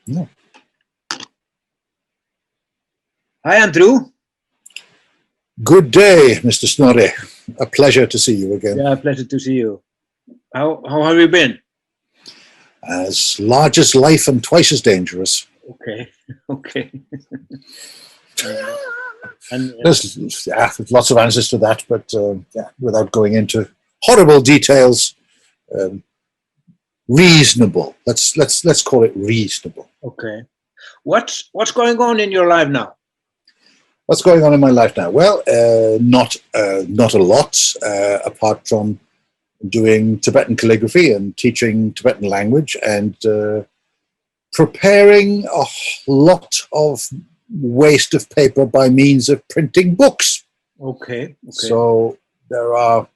Yeah. Hi, Andrew. Good day, Mr. Snorri. A pleasure to see you again. Yeah, pleasure to see you. How have you been? As large as life and twice as dangerous. Okay, okay. And There's lots of answers to that, but without going into horrible details, reasonable. Let's call it reasonable. okay, what's going on in your life now? What's going on in my life now? Well, not a lot, apart from doing Tibetan calligraphy and teaching Tibetan language and preparing a lot of waste of paper by means of printing books. Okay. So there are,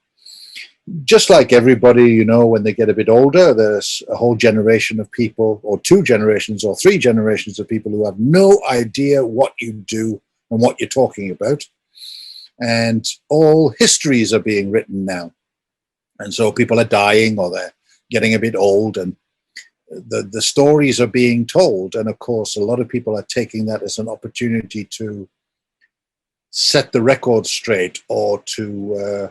just like everybody, you know, when they get a bit older, there's a whole generation of people, or 2 generations or 3 generations of people who have no idea what you do and what you're talking about. And all histories are being written now. And so people are dying or they're getting a bit old, and the stories are being told. And of course, a lot of people are taking that as an opportunity to set the record straight, or to,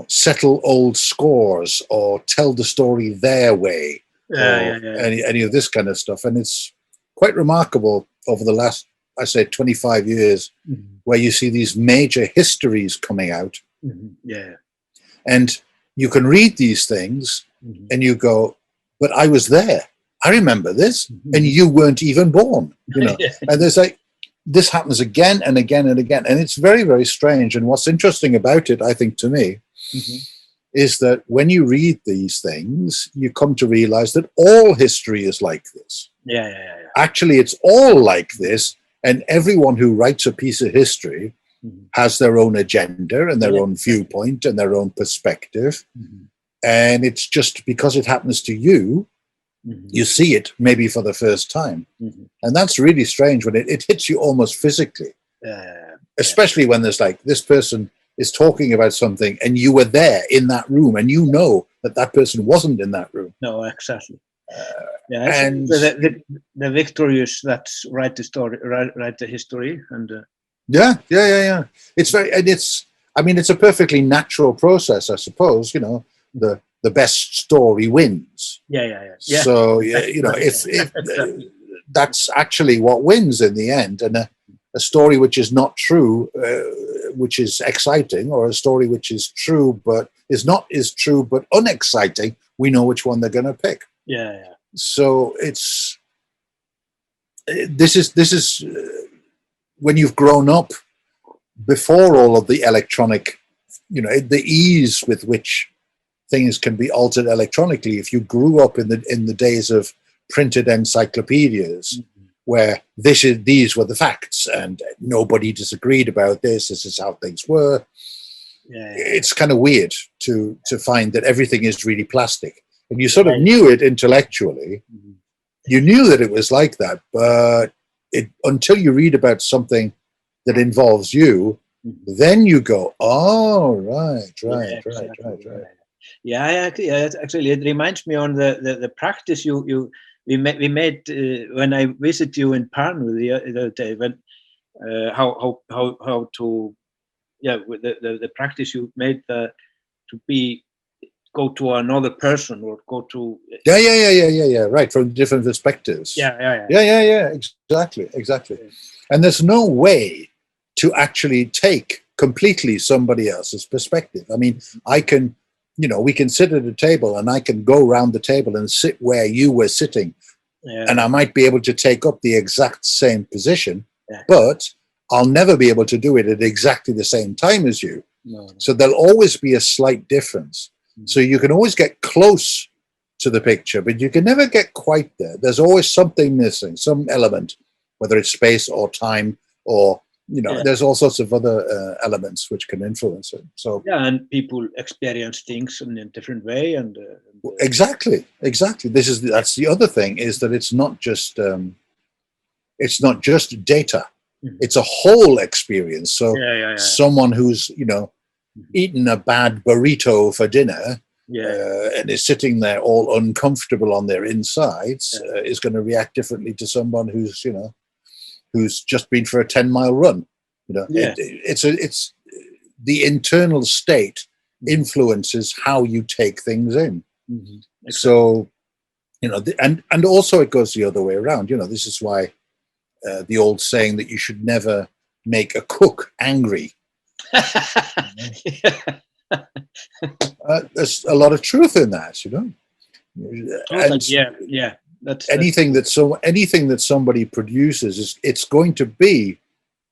settle old scores, or tell the story their way, any of this kind of stuff. And it's quite remarkable over the last, I say, 25 years, where you see these major histories coming out. And you can read these things and you go, but I was there. I remember this, and you weren't even born, And there's like, this happens again and again and again. And it's very, very strange. And what's interesting about it, I think, to me, is that when you read these things, you come to realize that all history is like this. Actually, it's all like this. And everyone who writes a piece of history has their own agenda and their own viewpoint and their own perspective. And it's just because it happens to you, you see it maybe for the first time. And that's really strange when it hits you almost physically. Especially when there's like, this person is talking about something and you were there in that room, and you know that that person wasn't in that room. No, exactly. And the victorious that write the story, write the history, and It's very, and it's a perfectly natural process, I suppose. The best story wins. So if that's actually what wins in the end, and a story which is not true, which is exciting, or a story which is true but is true but unexciting, we know which one they're going to pick. So this is when you've grown up before all of the electronic, the ease with which things can be altered electronically. If you grew up in the days of printed encyclopedias, where these were the facts and nobody disagreed about this is how things were. It's kind of weird to find that everything is really plastic. And you sort of knew it intellectually. You knew that it was like that, but until you read about something that involves you, then you go, oh, right. Yeah, actually, it reminds me on the practice we made when I visited you in Pärnu the other day. When how to with the practice you made to go to another person, or go to right, from different perspectives. Exactly. And there's no way to actually take completely somebody else's perspective. I mean, I can, we can sit at a table and I can go around the table and sit where you were sitting, and I might be able to take up the exact same position, but I'll never be able to do it at exactly the same time as you. So there'll always be a slight difference. So you can always get close to the picture, but you can never get quite there. There's always something missing, some element, whether it's space or time, or there's all sorts of other elements which can influence it. So and people experience things in a different way, and exactly. That's the other thing, is that it's not just data. It's a whole experience. So someone who's eaten a bad burrito for dinner and is sitting there all uncomfortable on their insides, is going to react differently to someone who's, who's just been for a 10-mile run. It's the internal state influences how you take things in. Exactly. So, and also it goes the other way around. This is why the old saying that you should never make a cook angry. There's a lot of truth in that, And That's anything that somebody produces it's going to be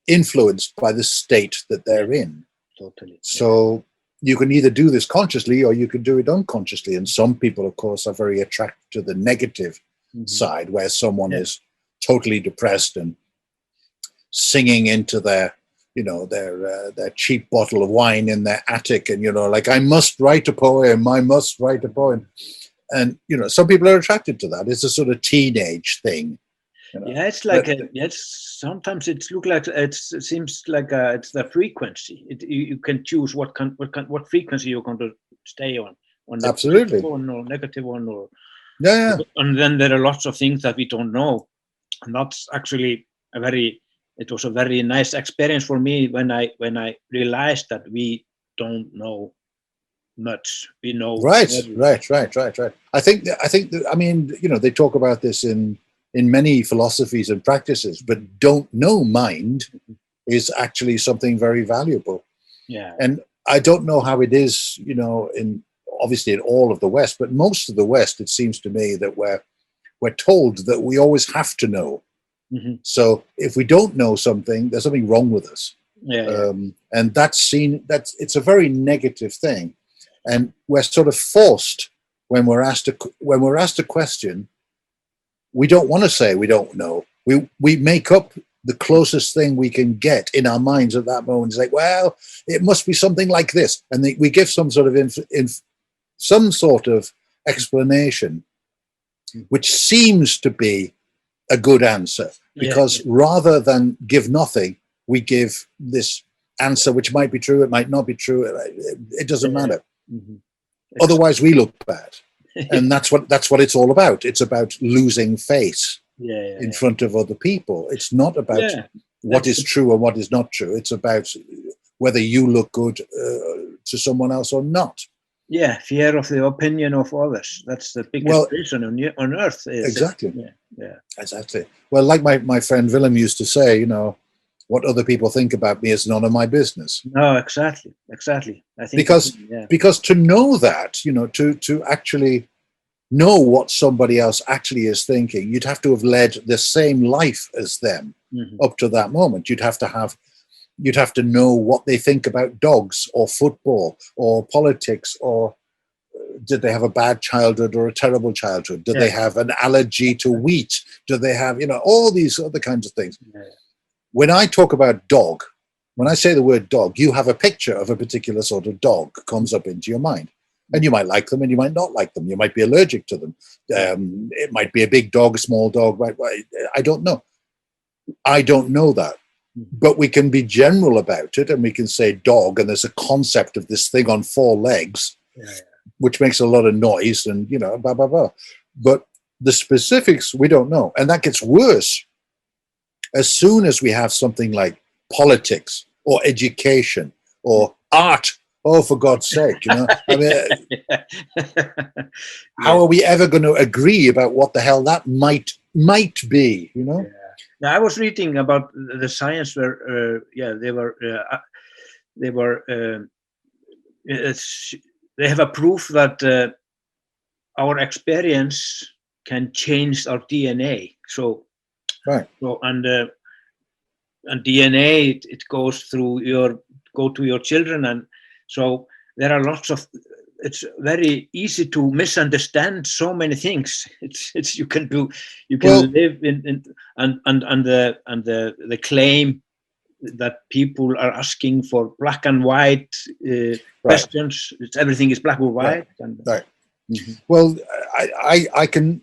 influenced by the state that they're in. Totally. So you can either do this consciously or you can do it unconsciously. And some people, of course, are very attracted to the negative side, where someone is totally depressed and singing into their cheap bottle of wine in their attic, and like, I must write a poem. And some people are attracted to that. It's a sort of teenage thing. It's like sometimes it looks like it seems like it's the frequency. You can choose what frequency you're going to stay on the absolutely positive one or negative one, or and then there are lots of things that we don't know, and that's actually it was a very nice experience for me when I realized that we don't know much. We know right. I think they talk about this in many philosophies and practices, but don't know mind is actually something very valuable. And I don't know how it is, obviously in all of the West, but most of the West, it seems to me that we're told that we always have to know. So if we don't know something, there's something wrong with us. And it's a very negative thing. And we're sort of forced, when we're asked a question, we don't want to say we don't know. We make up the closest thing we can get in our minds at that moment. It's like, well, it must be something like this, and we give some sort of explanation, which seems to be a good answer, because rather than give nothing, we give this answer, which might be true, it might not be true. It doesn't matter. Otherwise, we look bad. And that's what it's all about. It's about losing face in front of other people. It's not about what is true or what is not true. It's about whether you look good to someone else or not. Fear of the opinion of others. That's the biggest reason on earth. Exactly. Exactly. Well, like my friend Willem used to say, what other people think about me is none of my business. No, exactly. I think because to know that, to actually know what somebody else actually is thinking, you'd have to have led the same life as them up to that moment. You'd have to know what they think about dogs or football or politics, or did they have a bad childhood or a terrible childhood? Did they have an allergy to wheat? Do they have, all these other kinds of things? When I talk about dog, when I say the word dog, you have a picture of a particular sort of dog comes up into your mind. And you might like them and you might not like them. You might be allergic to them. It might be a big dog, a small dog. I don't know. I don't know that. But we can be general about it, and we can say dog, and there's a concept of this thing on 4 legs, which makes a lot of noise, and, blah, blah, blah. But the specifics, we don't know. And that gets worse as soon as we have something like politics or education or art. Oh, for God's sake, how are we ever going to agree about what the hell that might be, Now, I was reading about the science where, they have a proof that our experience can change our DNA. So, and DNA, it goes through go to your children, and so there are lots of. It's very easy to misunderstand so many things. It's you can live in and the claim that people are asking for black and white questions. Everything is black or white. Well, I can,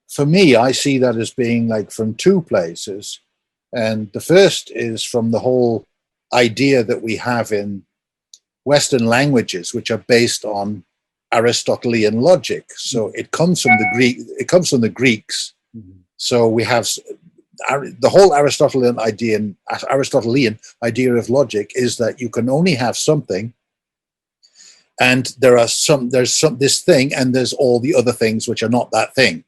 for me, I see that as being like from 2 places. And the first is from the whole idea that we have in Western languages, which are based on Aristotelian logic. So it comes from the Greek. It comes from the Greeks. So we have the whole Aristotelian idea of logic is that you can only have something, and there's this thing, and there's all the other things which are not that thing.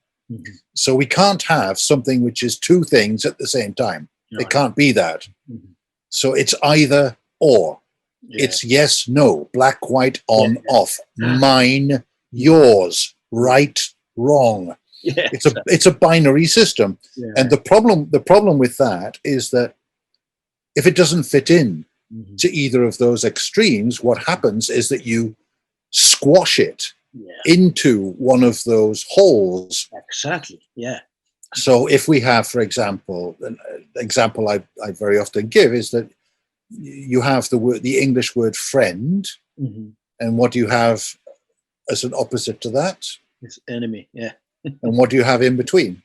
So we can't have something which is two things at the same time. It can't be that. So it's either or. Yeah. It's yes, no, black, white, on, off, mine, yours, right, wrong. Yeah. It's a binary system. Yeah. And the problem with that is that if it doesn't fit in to either of those extremes, what happens is that you squash it into one of those holes. Exactly. Yeah. So if we have, for example, an example I very often give is that you have the English word friend, and what do you have as an opposite to that? It's enemy. Yeah. And what do you have in between?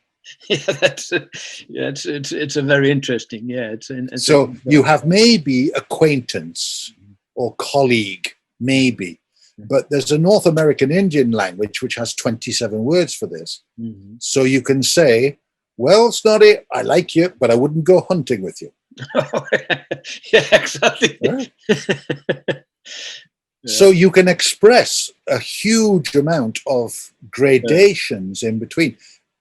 Yeah, it's a very interesting. Yeah, so you have maybe acquaintance or colleague, maybe, but there's a North American Indian language which has 27 words for this. So you can say, well, Snotty, I like you, but I wouldn't go hunting with you. Yeah, exactly. Right? So you can express a huge amount of gradations in between.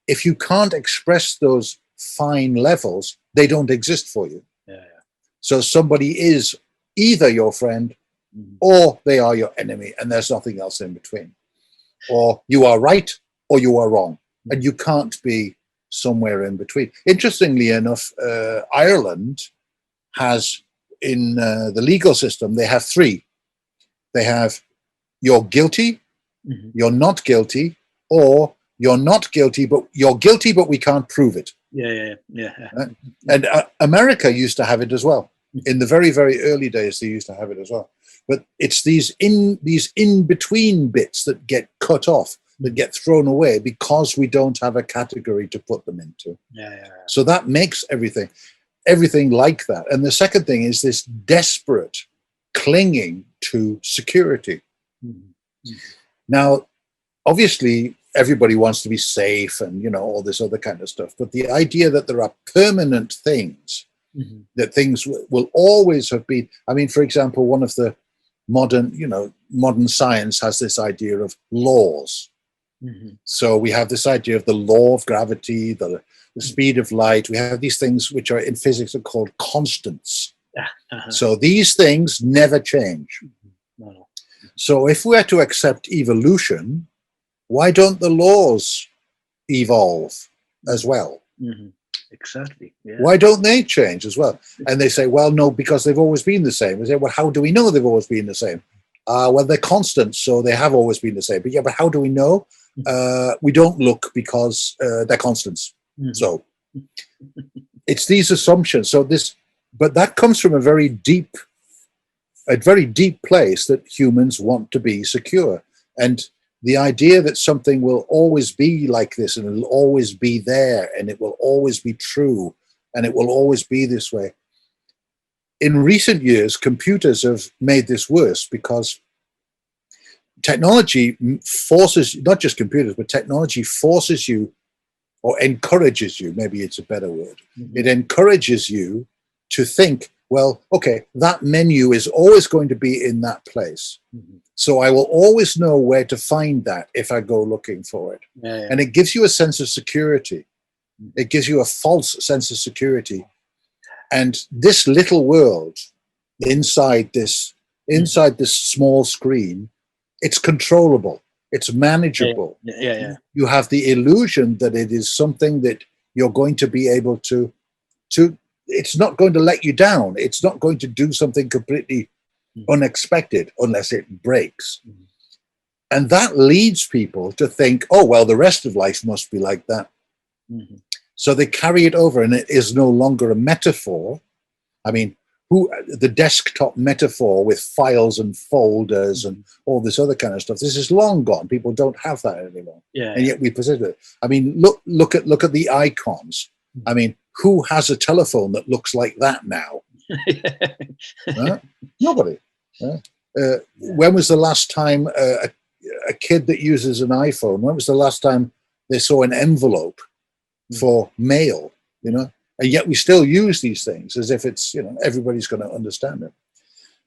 If you can't express those fine levels, they don't exist for you. So somebody is either your friend or they are your enemy, and there's nothing else in between. Or you are right or you are wrong, and you can't be somewhere in between. Interestingly enough, Ireland has, in the legal system, they have three. They have you're guilty, you're not guilty, or you're not guilty, but you're guilty, but we can't prove it. Yeah. Right? And America used to have it as well. In the very, very early days, they used to have it as well. But it's these in-between bits that get cut off, that get thrown away because we don't have a category to put them into. So that makes everything like that. And the second thing is this desperate clinging to security. Now, obviously, everybody wants to be safe and, all this other kind of stuff. But the idea that there are permanent things, that things will always have been, I mean, for example, one of the modern science has this idea of laws. So we have this idea of the law of gravity, the speed of light. We have these things which are in physics are called constants. So these things never change. So if we are to accept evolution, why don't the laws evolve as well? Exactly. Yeah. Why don't they change as well? And they say, well, no, because they've always been the same. We say, well, how do we know they've always been the same? Well, they're constants, so they have always been the same. But yeah, but how do we know? We don't look because they're constants. So it's these assumptions. But that comes from a very deep place that humans want to be secure. And the idea that something will always be like this, and it'll always be there, and it will always be true, and it will always be this way. In recent years, computers have made this worse because technology forces, not just computers, but technology forces you, or encourages you, maybe it's a better word. It encourages you to think, well, okay, that menu is always going to be in that place. So I will always know where to find that if I go looking for it. And it gives you a sense of security. It gives you a false sense of security. And this little world inside this small screen, it's controllable. It's manageable. You have the illusion that it is something that you're going to be able to it's not going to let you down. It's not going to do something completely unexpected unless it breaks. And that leads people to think, oh, well, the rest of life must be like that. So they carry it over, and it is no longer a metaphor. I mean, the desktop metaphor with files and folders and all this other kind of stuff, this is long gone. People don't have that anymore. And yet we possess it. I mean, look at the icons. I mean, who has a telephone that looks like that now? Nobody. When was the last time a kid that uses an iPhone, when was the last time they saw an envelope for mail, you know? And yet we still use these things as if it's, you know, everybody's going to understand it.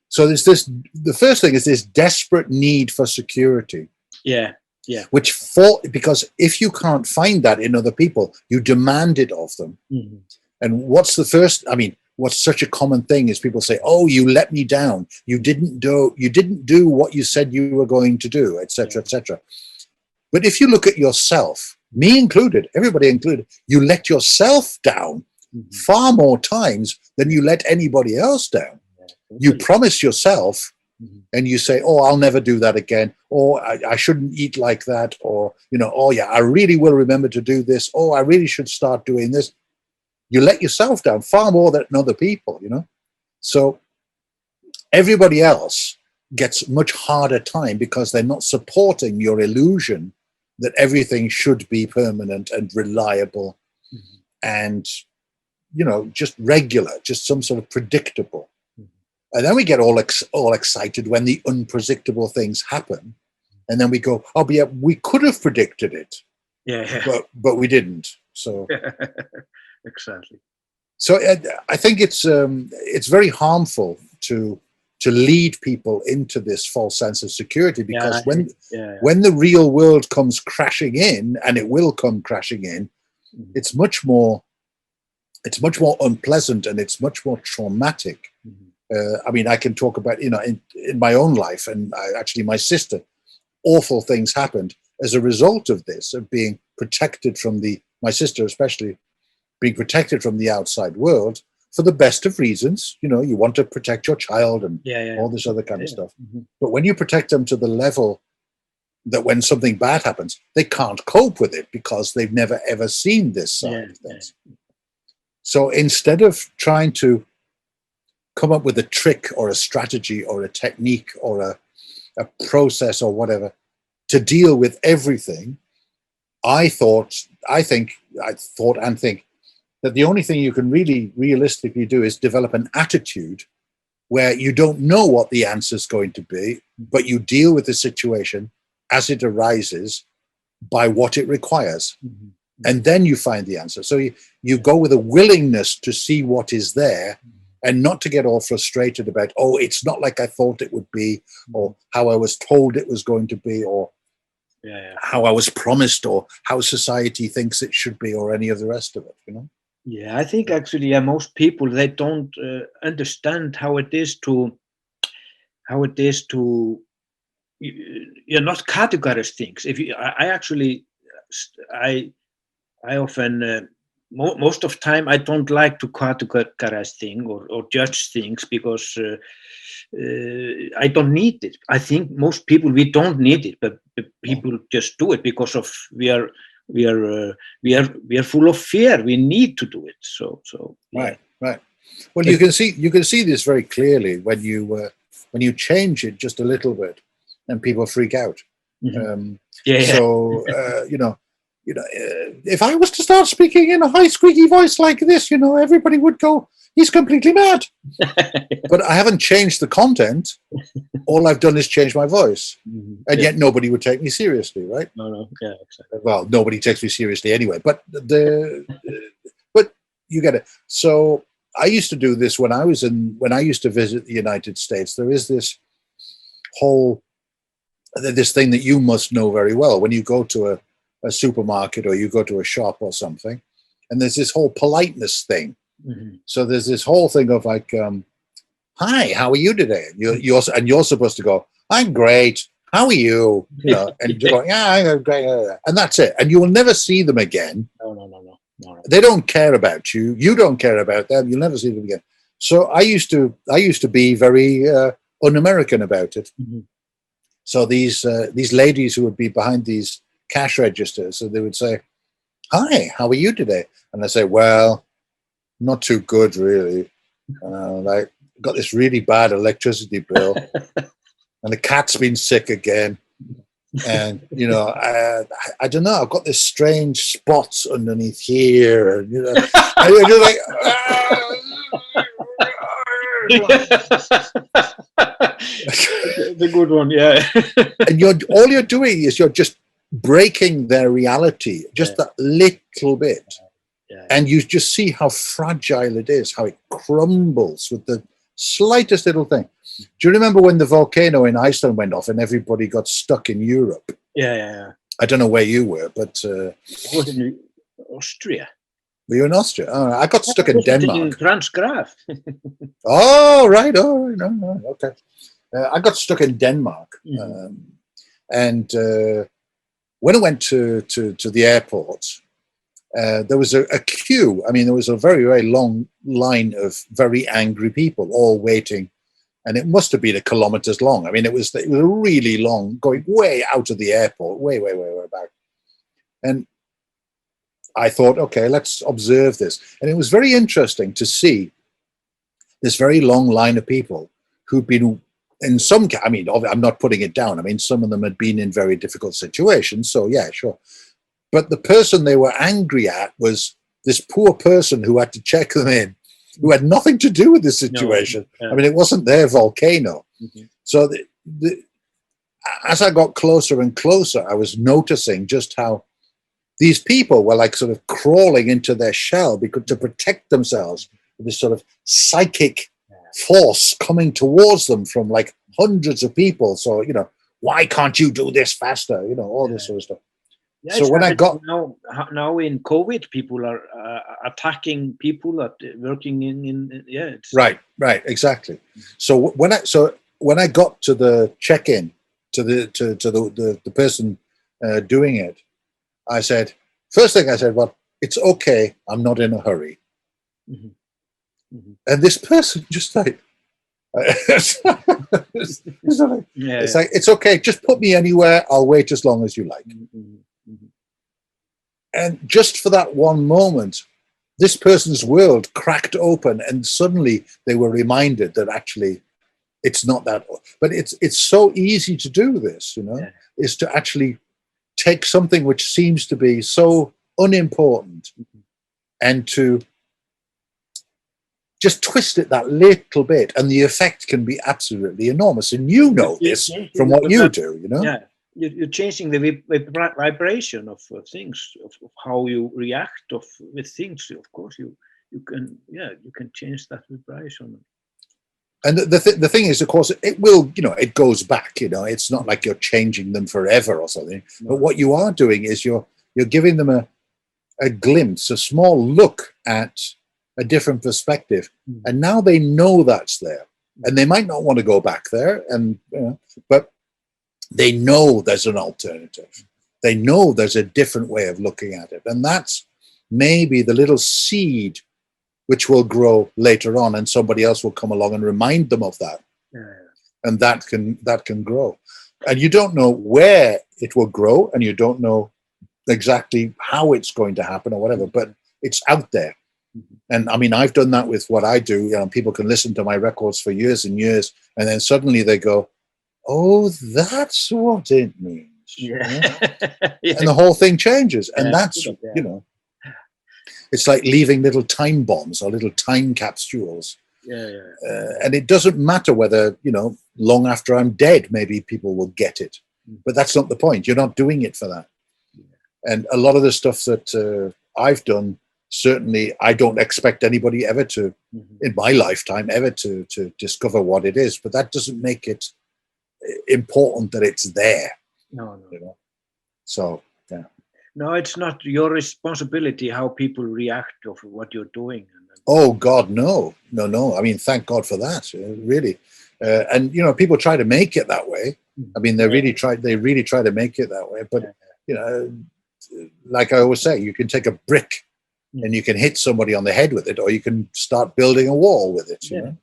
So there's this, the first thing is this desperate need for security. Yeah. Yeah. Because if you can't find that in other people, you demand it of them. Mm-hmm. And what's such a common thing is people say, "Oh, you let me down. You didn't do what you said you were going to do, etc., etc." But if you look at yourself, me included, everybody included, you let yourself down far more times than you let anybody else down. You promise yourself and you say, "Oh, I'll never do that again," or I shouldn't eat like that, or, you know, "Oh yeah, I really will remember to do this," "Oh, I really should start doing this." You let yourself down far more than other people, you know? So everybody else gets much harder time because they're not supporting your illusion that everything should be permanent and reliable and, you know, just regular, just some sort of predictable. And then we get all excited when the unpredictable things happen. And then we go, "Oh, but yeah, we could have predicted it." Yeah. But we didn't. So... Exactly. So I think it's very harmful to lead people into this false sense of security, because when the real world comes crashing in, and it will come crashing in, it's much more unpleasant, and it's much more traumatic. I mean, I can talk about, you know, in my own life, and actually my sister, awful things happened as a result of this, of being protected from my sister especially, being protected from the outside world for the best of reasons. You know, you want to protect your child and all this other kind of stuff. But when you protect them to the level that when something bad happens, they can't cope with it because they've never ever seen this side of things. So instead of trying to come up with a trick or a strategy or a technique or a process or whatever to deal with everything, I think that the only thing you can really realistically do is develop an attitude where you don't know what the answer is going to be, but you deal with the situation as it arises by what it requires. And then you find the answer. So you go with a willingness to see what is there, and not to get all frustrated about, "Oh, it's not like I thought it would be," or how I was told it was going to be, or how I was promised, or how society thinks it should be, or any of the rest of it, you know? Yeah, I think actually, most people, they don't understand how it is to not categorize things. I often most of time I don't like to categorize things or judge things, because I don't need it. I think most people, we don't need it, but people just do it because of we are full of fear. We need to do it. So right. Well, you can see this very clearly when you change it just a little bit, and people freak out. So if I was to start speaking in a high squeaky voice like this, you know, everybody would go, "He's completely mad." But I haven't changed the content. All I've done is change my voice, and yet nobody would take me seriously, right? No, yeah, exactly. Well, nobody takes me seriously anyway. But but you get it. So I used to do this when I used to visit the United States. There is this thing that you must know very well when you go to a supermarket or you go to a shop or something, and there's this whole politeness thing. So there's this whole thing of like, "Hi, how are you today?" You're supposed to go, "I'm great. How are you?" You know, and you're going, "Yeah, I'm great," and that's it. And you will never see them again. No. They don't care about you. You don't care about them. You'll never see them again. So I used to be very un-American about it. So these ladies who would be behind these cash registers, so they would say, "Hi, how are you today?" And I say, "Well, not too good, really. Like, got this really bad electricity bill, and the cat's been sick again. And, you know, I don't know, I've got this strange spots underneath here." And, you know, and you're just like, It's a good one, yeah. And all you're doing is you're just breaking their reality just that little bit. Yeah. And you just see how fragile it is, how it crumbles with the slightest little thing. Do you remember when the volcano in Iceland went off and everybody got stuck in Europe? Yeah. I don't know where you were, but I was in Austria. were you in Austria? Oh, I got stuck in Denmark. Transgraf. Oh, right. Oh, no. Okay. I got stuck in Denmark. And when I went to the airport, there was a queue. I mean, there was a very, very long line of very angry people all waiting. And it must have been kilometers long. I mean, it was really long, going way out of the airport, way back. And I thought, okay, let's observe this. And it was very interesting to see this very long line of people who'd been in some, I mean, I'm not putting it down. I mean, some of them had been in very difficult situations. So yeah, sure. But the person they were angry at was this poor person who had to check them in, who had nothing to do with the situation. No. I mean, it wasn't their volcano. So as I got closer and closer, I was noticing just how these people were like sort of crawling into their shell because to protect themselves with this sort of psychic force coming towards them from like hundreds of people. So, you know, why can't you do this faster? You know, all this sort of stuff. Yeah, so when I got now in COVID, people are attacking people that working in right, exactly. So when I got to the check-in to the person doing it, I said, first thing I said, well, it's okay, I'm not in a hurry. And this person just like, it's like, it's okay, just put me anywhere, I'll wait as long as you like. And just for that one moment, this person's world cracked open and suddenly they were reminded that actually it's not that, but it's so easy to do this, you know, is to actually take something which seems to be so unimportant and to just twist it that little bit, and the effect can be absolutely enormous. And you know this from what you do, you know? Yeah, you're changing the vibration of things, of how you react with things. Of course, you can change that vibration. And the thing is, of course, it will, you know, it goes back, you know, it's not like you're changing them forever or something. But what you are doing is you're giving them a glimpse, a small look at a different perspective. And now they know that's there. And they might not want to go back there, and you know, but they know there's an alternative. They know there's a different way of looking at it. And that's maybe the little seed which will grow later on, and somebody else will come along and remind them of that. And that can grow. And you don't know where it will grow, and you don't know exactly how it's going to happen or whatever, but it's out there. And I mean, I've done that with what I do. You know, people can listen to my records for years and years, and then suddenly they go, oh, that's what it means. And the whole thing changes. And that's, you know, it's like leaving little time bombs or little time capsules. And it doesn't matter whether, you know, long after I'm dead, maybe people will get it. But that's not the point. You're not doing it for that. And a lot of the stuff that I've done, certainly I don't expect anybody ever to, in my lifetime, ever to discover what it is. But that doesn't make it important that it's there. No. You know? So, yeah. No, it's not your responsibility how people react of what you're doing. Oh God, no. I mean, thank God for that. Really, and you know, people try to make it that way. I mean, they really try to make it that way. But you know, like I always say, you can take a brick and you can hit somebody on the head with it, or you can start building a wall with it. You know?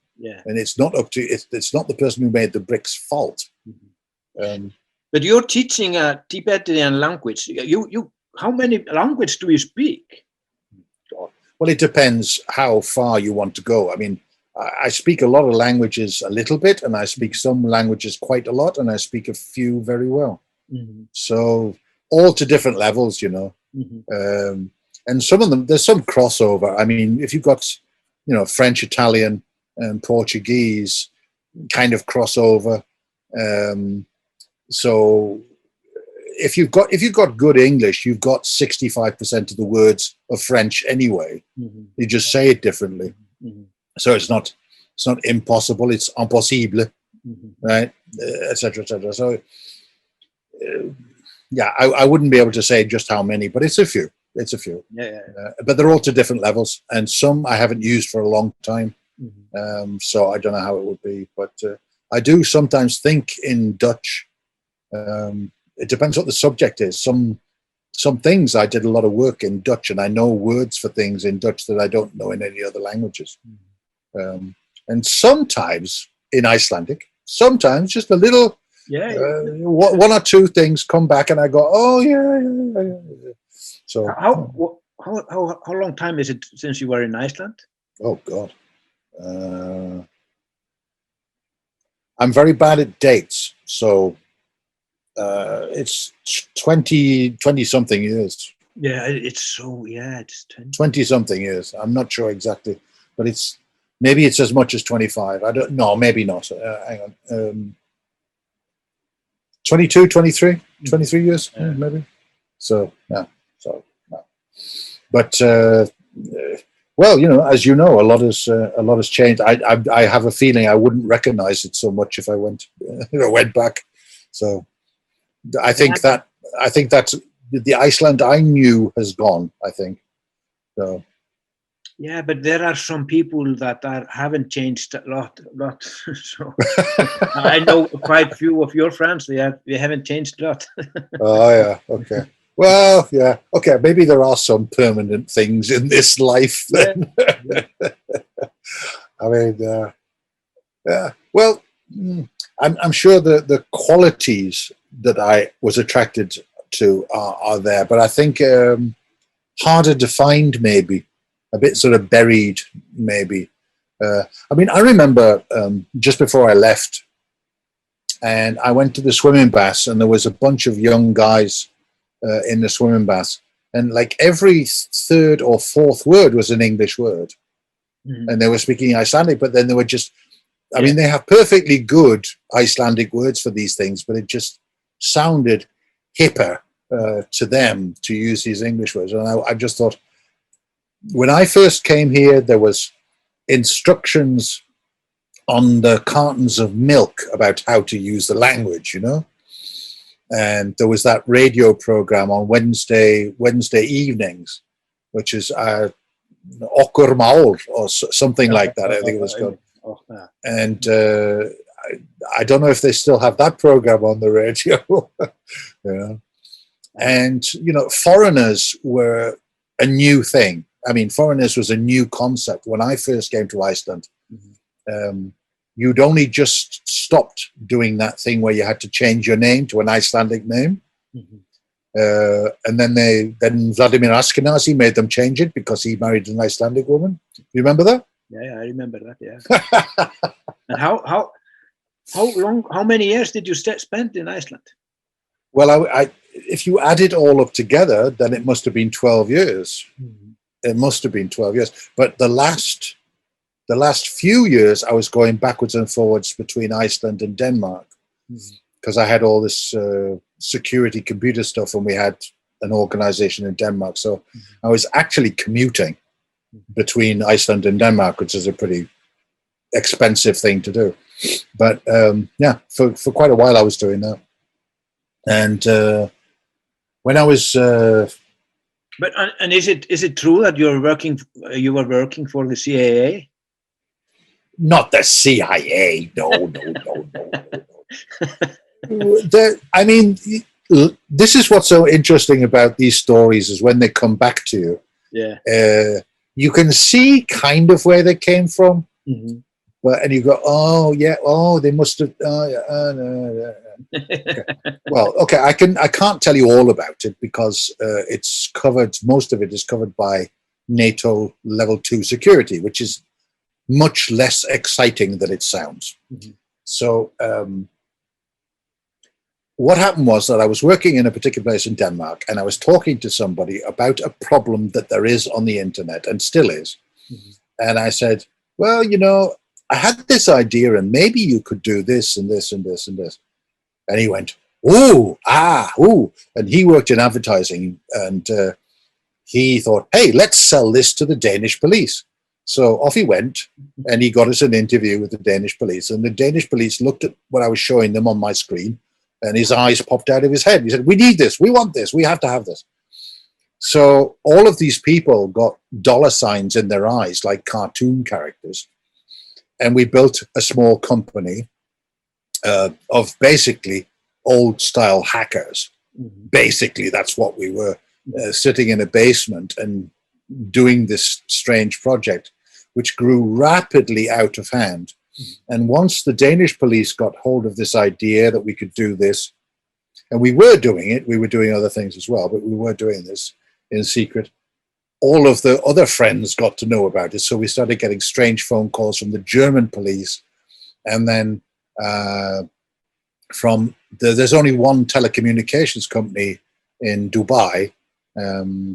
And it's not up to it's not the person who made the brick's fault. But you're teaching a Tibetan language. You how many languages do you speak? Well, it depends how far you want to go. I mean, I speak a lot of languages a little bit, and I speak some languages quite a lot, and I speak a few very well. So all to different levels, you know. And some of them, there's some crossover. I mean, if you've got, you know, French, Italian, and Portuguese, kind of crossover. So if you've got good English, you've got 65% of the words of French anyway. You just say it differently. So it's not impossible. It's impossible, right? Etc. Etc. So yeah, I wouldn't be able to say just how many, but it's a few. It's a few. But they're all to different levels, and some I haven't used for a long time. So I don't know how it would be, but I do sometimes think in Dutch. It depends what the subject is. Some things I did a lot of work in Dutch, and I know words for things in Dutch that I don't know in any other languages. And sometimes in Icelandic, sometimes just a little, one or two things come back, and I go, oh yeah. So how long time is it since you were in Iceland? Oh God. I'm very bad at dates, so it's 20 something years. It's 20 something years. I'm not sure exactly, but maybe it's as much as 25. I don't know, maybe not. Hang on. 22, 23 years, maybe. So yeah. So no. But well, as you know, a lot has changed. I have a feeling I wouldn't recognize it so much if I went back. So I think that the Iceland I knew has gone. I think so. Yeah, but there are some people that haven't changed a lot. So I know quite few of your friends. They haven't changed a lot. Oh yeah, okay. Well, yeah, okay. Maybe there are some permanent things in this life. Then. I mean, yeah. Well, I'm sure the qualities that I was attracted to are there, but I think harder to find, maybe a bit sort of buried, maybe. I mean, I remember just before I left, and I went to the swimming baths, and there was a bunch of young guys in the swimming baths, and like every third or fourth word was an English word, and they were speaking Icelandic, but then they were just, I mean, they have perfectly good Icelandic words for these things, but it just sounded hipper to them to use these English words. And I just thought, when I first came here, there was instructions on the cartons of milk about how to use the language, and there was that radio program on Wednesday evenings, which is Okkur Mál or something like that, I think it was called. And I don't know if they still have that program on the radio. And foreigners were a new thing. I mean, foreigners was a new concept when I first came to Iceland. You'd only just stopped doing that thing where you had to change your name to an Icelandic name. And then Vladimir Ashkenazi made them change it because he married an Icelandic woman. You remember that? Yeah, I remember that. Yeah. And how many years did you spend in Iceland? Well, if you add it all up together, then it must have been 12 years. It must have been 12 years. But the last few years, I was going backwards and forwards between Iceland and Denmark because I had all this security computer stuff, and we had an organization in Denmark. So I was actually commuting between Iceland and Denmark, which is a pretty expensive thing to do. But yeah, for quite a while I was doing that. And when I was... But and is it true that you were working for the CIA? Not the CIA. No. I mean, this is what's so interesting about these stories is when they come back to you. Yeah. You can see kind of where they came from, and you go, oh yeah, oh they must have. No. Okay. Well, okay, I can't tell you all about it because it's covered. Most of it is covered by NATO level 2 security, which is much less exciting than it sounds. So what happened was that I was working in a particular place in Denmark, and I was talking to somebody about a problem that there is on the internet and still is. And I said, well, I had this idea, and maybe you could do this and this and this and this. And he went, ooh, ooh. And he worked in advertising, and he thought, hey, let's sell this to the Danish police. So off he went, and he got us an interview with the Danish police. And the Danish police looked at what I was showing them on my screen, and his eyes popped out of his head. He said, we need this. We want this. We have to have this. So all of these people got dollar signs in their eyes like cartoon characters. And we built a small company of basically old style hackers. Basically, that's what we were, sitting in a basement and doing this strange project, which grew rapidly out of hand. And once the Danish police got hold of this idea that we could do this, and we were doing it, we were doing other things as well, but we were doing this in secret, all of the other friends got to know about it. So we started getting strange phone calls from the German police. And then there's only one telecommunications company in Dubai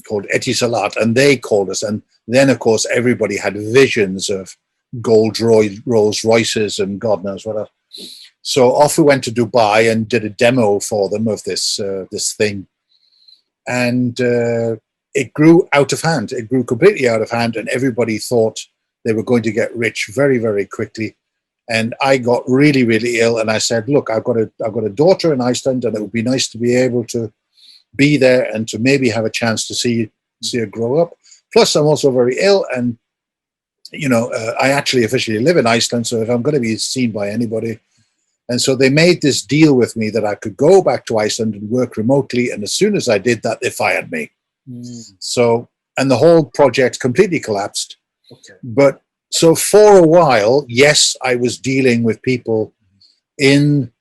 called Etisalat, and they called us. And then, of course, everybody had visions of gold Rolls Royces and God knows what else. So off we went to Dubai and did a demo for them of this thing. And it grew out of hand. It grew completely out of hand, and everybody thought they were going to get rich very, very quickly. And I got really, really ill, and I said, look, I've got a daughter in Iceland, and it would be nice to be able to be there and to maybe have a chance to see her grow up. Plus, I'm also very ill, and I actually officially live in Iceland, so if I'm going to be seen by anybody. And so they made this deal with me that I could go back to Iceland and work remotely, and as soon as I did that, they fired me. So, and the whole project completely collapsed. Okay. But so for a while, yes, I was dealing with people in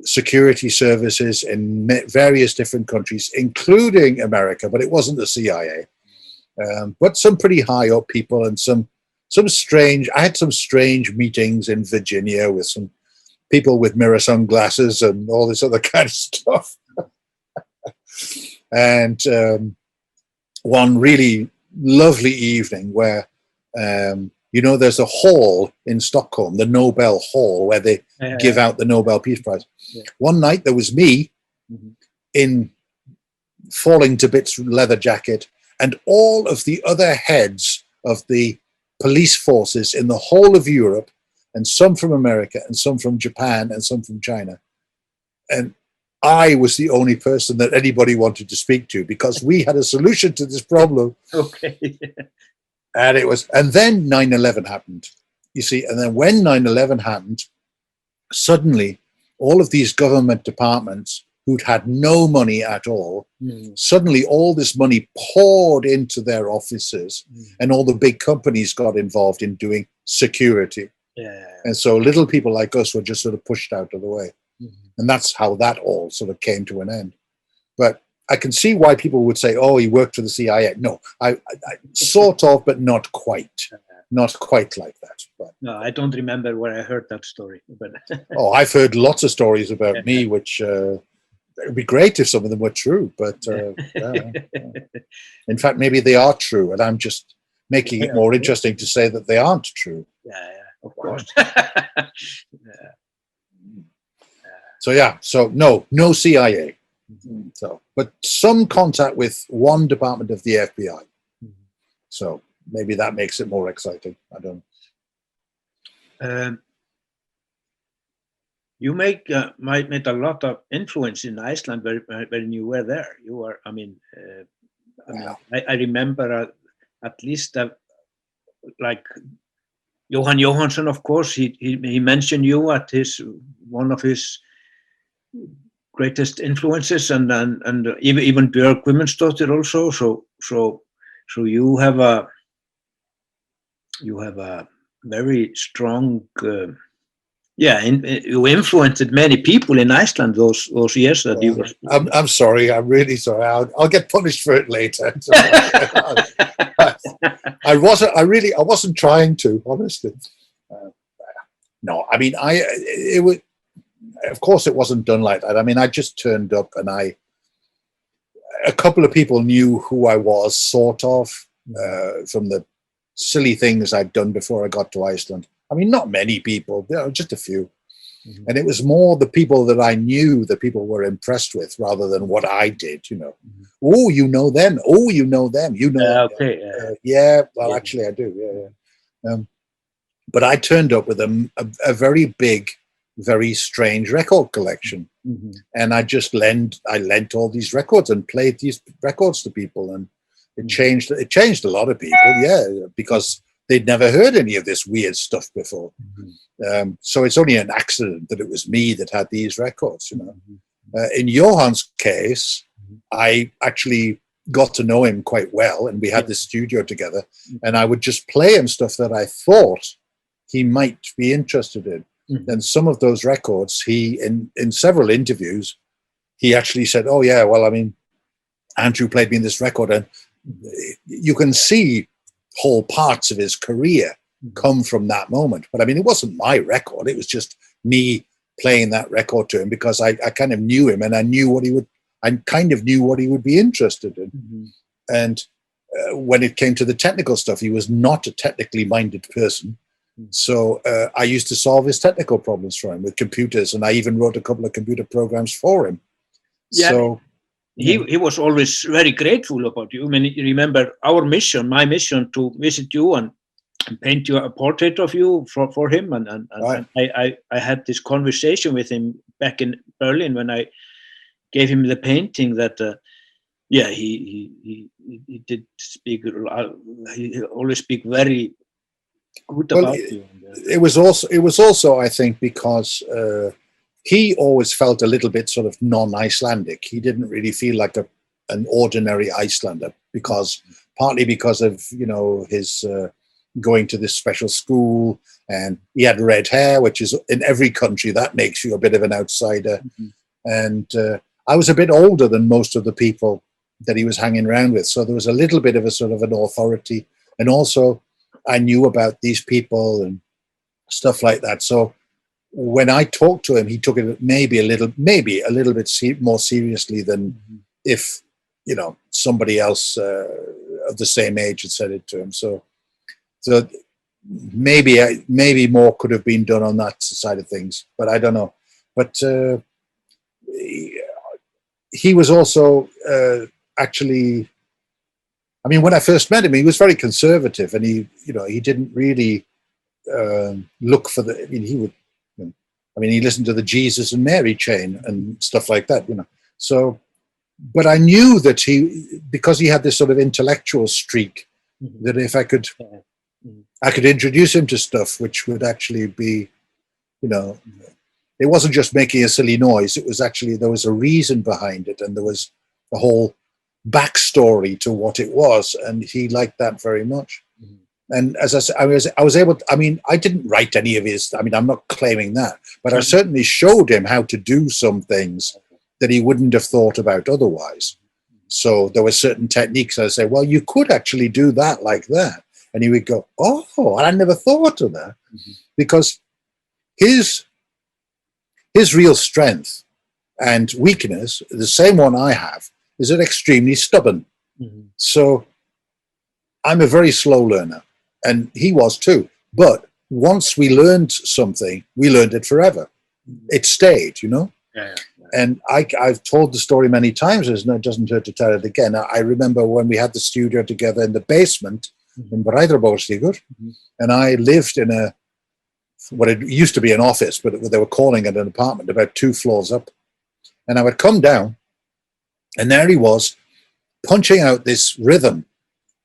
security services in various different countries, including America, but it wasn't the CIA. But some pretty high up people, and I had some strange meetings in Virginia with some people with mirror sunglasses and all this other kind of stuff. And one really lovely evening where, there's a hall in Stockholm, the Nobel Hall, where they give out the Nobel Peace Prize. Yeah. One night there was me in falling to bits leather jacket, and all of the other heads of the police forces in the whole of Europe, and some from America, and some from Japan, and some from China. And I was the only person that anybody wanted to speak to, because we had a solution to this problem. Okay. And then 9/11 happened, you see. And then when 9/11 happened, suddenly all of these government departments who'd had no money at all, suddenly all this money poured into their offices, and all the big companies got involved in doing security. Yeah. And so little people like us were just sort of pushed out of the way. And that's how that all sort of came to an end. But I can see why people would say, oh, he worked for the CIA. No, I sort of, but not quite. Not quite like that. But, no, I don't remember where I heard that story. But oh, I've heard lots of stories about me, which it would be great if some of them were true. But in fact, maybe they are true, and I'm just making it more interesting to say that they aren't true. Yeah, of course. So no CIA. So, but some contact with one department of the FBI. So maybe that makes it more exciting. I don't know. You made a lot of influence in Iceland when you were there. You were, I remember at least like Johan Johansson, of course, he mentioned you at one of his greatest influences, and even Björg Guðmundsdóttir also. So you have a very strong. You influenced many people in Iceland those years that you were. I'm sorry. I'm really sorry. I'll get punished for it later. I wasn't trying to, honestly. No, I mean, it was. Of course, it wasn't done like that. I mean, I just turned up, and a couple of people knew who I was, sort of, from the silly things I'd done before I got to Iceland. I mean, not many people, just a few. And it was more the people that I knew that people were impressed with rather than what I did, you know. Oh, you know them. Oh, you know them. You know. Okay. Yeah, well, actually, I do. Yeah. But I turned up with a very big, very strange record collection. And I lent all these records and played these records to people. And it changed a lot of people, yeah, because they'd never heard any of this weird stuff before. So it's only an accident that it was me that had these records, you know. In Johan's case, I actually got to know him quite well, and we had the studio together, and I would just play him stuff that I thought he might be interested in. And some of those records, he, in several interviews, he actually said, oh yeah, well, I mean, Andrew played me in this record, and you can see whole parts of his career come from that moment. But I mean, it wasn't my record. It was just me playing that record to him because I kind of knew him, and I kind of knew what he would be interested in. And when it came to the technical stuff, he was not a technically minded person. So I used to solve his technical problems for him with computers, and I even wrote a couple of computer programs for him. Yeah, so he was always very grateful about you. I mean, you remember my mission to visit you and paint you a portrait of you for him, and right. I had this conversation with him back in Berlin when I gave him the painting that he did speak, he always speak very good about you. It was also I think because he always felt a little bit sort of non-Icelandic. He didn't really feel like an ordinary Icelander partly because of, you know, his going to this special school, and he had red hair, which is in every country that makes you a bit of an outsider. And I was a bit older than most of the people that he was hanging around with, so there was a little bit of a sort of an authority, and also I knew about these people and stuff like that. So when I talked to him, he took it maybe a little bit more seriously than if, you know, somebody else of the same age had said it to him. So maybe more could have been done on that side of things, but I don't know. But he was also actually, I mean, when I first met him, he was very conservative, and he didn't really look for the. I mean, he listened to the Jesus and Mary chain and stuff like that, you know. So, but I knew that because he had this sort of intellectual streak, that if I could introduce him to stuff which would actually be, you know, it wasn't just making a silly noise. It was actually, there was a reason behind it, and there was a whole backstory to what it was, and he liked that very much. And as I said, I was able to, I mean, I didn't write any of his, I mean, I'm not claiming that, but I certainly showed him how to do some things that he wouldn't have thought about otherwise. So there were certain techniques I say, well, you could actually do that like that. And he would go, oh, I never thought of that. Because his real strength and weakness, the same one I have, is that extremely stubborn. So I'm a very slow learner, and he was too. But once we learned something, we learned it forever. It stayed, you know? Yeah. And I've told the story many times, and it doesn't hurt to tell it again. I remember when we had the studio together in the basement in Breiðabólstígur, and I lived in what it used to be an office, but they were calling it an apartment about 2 floors up. And I would come down, and there he was, punching out this rhythm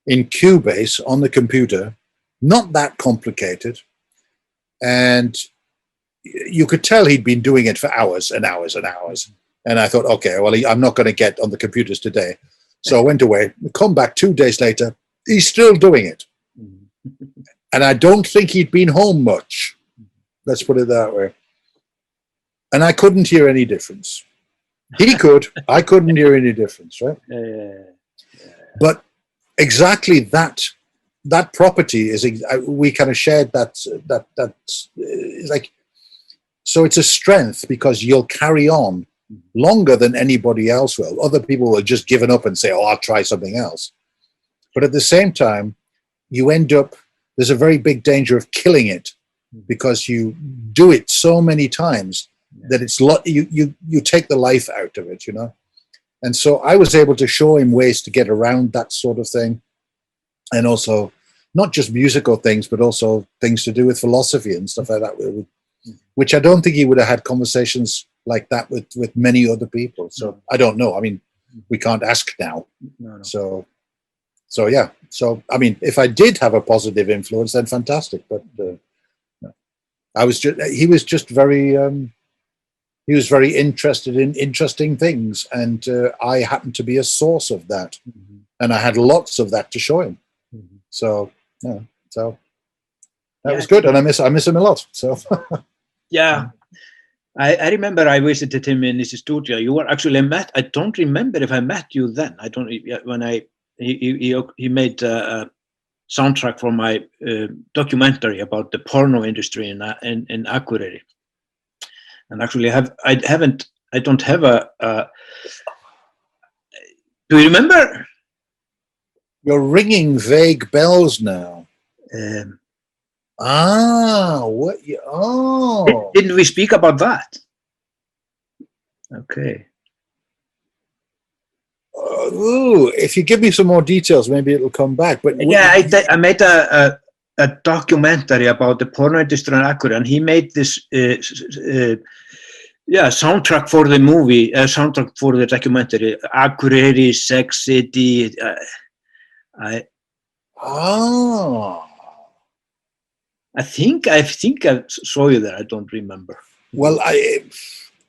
in Cubase on the computer, not that complicated. And you could tell he'd been doing it for hours and hours and hours. And I thought, okay, well, I'm not going to get on the computers today. So I went away, come back 2 days later, he's still doing it. And I don't think he'd been home much. Let's put it that way. And I couldn't hear any difference. He could. I couldn't hear any difference, right? But exactly that property is, we kind of shared that like, so it's a strength because you'll carry on longer than anybody else will. Other people will just given up and say, oh, I'll try something else. But at the same time, you end up, there's a very big danger of killing it because you do it so many times that it's you take the life out of it, you know. And so I was able to show him ways to get around that sort of thing, and also not just musical things, but also things to do with philosophy and stuff like that, which I don't think he would have had conversations like that with many other people. So I don't know. I mean, we can't ask now. No. So yeah. So I mean, if I did have a positive influence, then fantastic. But he was just very. He was very interested in interesting things, and I happened to be a source of that, and I had lots of that to show him. So yeah, so that was good, and I miss him a lot. So yeah, I remember I visited him in his studio. You were actually met. I don't remember if I met you then. I don't when he made a soundtrack for my documentary about the porno industry in Akureyri. And actually, I don't have a. Do you remember? You're ringing vague bells now. What? Oh, didn't we speak about that? Okay. If you give me some more details, maybe it'll come back. But yeah, I made a documentary about the porno industry in Akureyri, and he made this. Soundtrack for the movie, soundtrack for the documentary, Akureyri, Sex City. I think I saw you there. I don't remember. Well,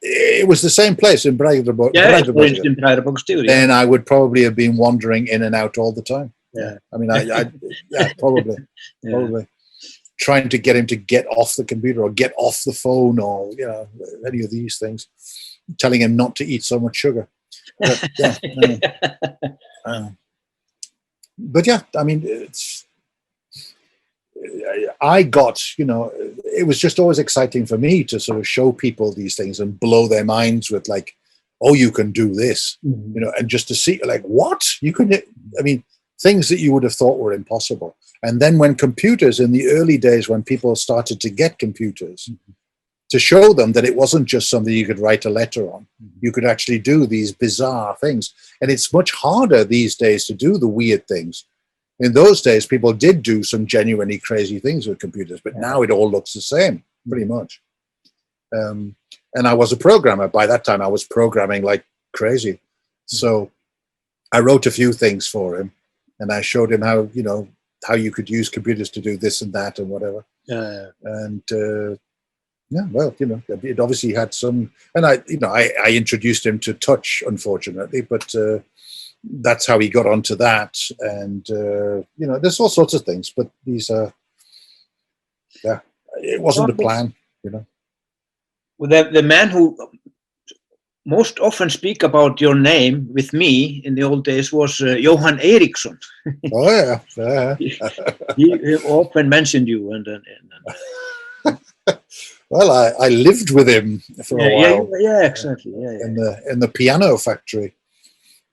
it was the same place in Breiðabólk. Yeah, in Breiðabólk still. Yeah. And I would probably have been wandering in and out all the time. Yeah. I mean, probably. Probably. Trying to get him to get off the computer or get off the phone or, you know, any of these things, telling him not to eat so much sugar. But yeah, I mean, I got, you know, it was just always exciting for me to sort of show people these things and blow their minds with like, oh, you can do this, you know, and just to see like, what? You can, I mean, things that you would have thought were impossible. And then when computers, in the early days when people started to get computers, to show them that it wasn't just something you could write a letter on, you could actually do these bizarre things. And it's much harder these days to do the weird things. In those days, people did do some genuinely crazy things with computers, but now it all looks the same, pretty much. And I was a programmer. By that time, I was programming like crazy. So I wrote a few things for him, and I showed him how, you know, how you could use computers to do this and that and whatever. And well, you know, it obviously had some, and I introduced him to touch, unfortunately, but that's how he got onto that. And, you know, there's all sorts of things, but these are, it wasn't a plan, you know. Well, the man who most often speak about your name with me in the old days was Johan Eriksson. Oh yeah, he often mentioned you, and well, I lived with him for a while. Yeah, exactly. In the piano factory.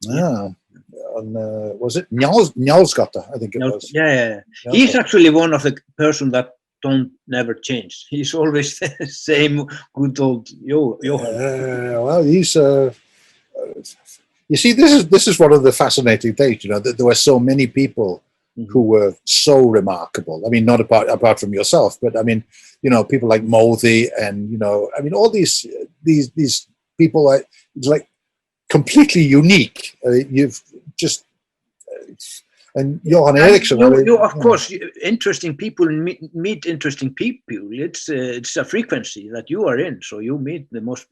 Was it Njálsgata? I think it was. Yeah. He's actually one of the person that don't never change. He's always the same good old Johan. Well, he's. You see, this is one of the fascinating things. You know, that there were so many people who were so remarkable. I mean, not apart from yourself, but I mean, you know, people like Mothi, and you know, I mean, all these people are like completely unique. You've just. And Johan Eriksson. You of course, interesting people meet interesting people. It's a frequency that you are in, so you meet the most.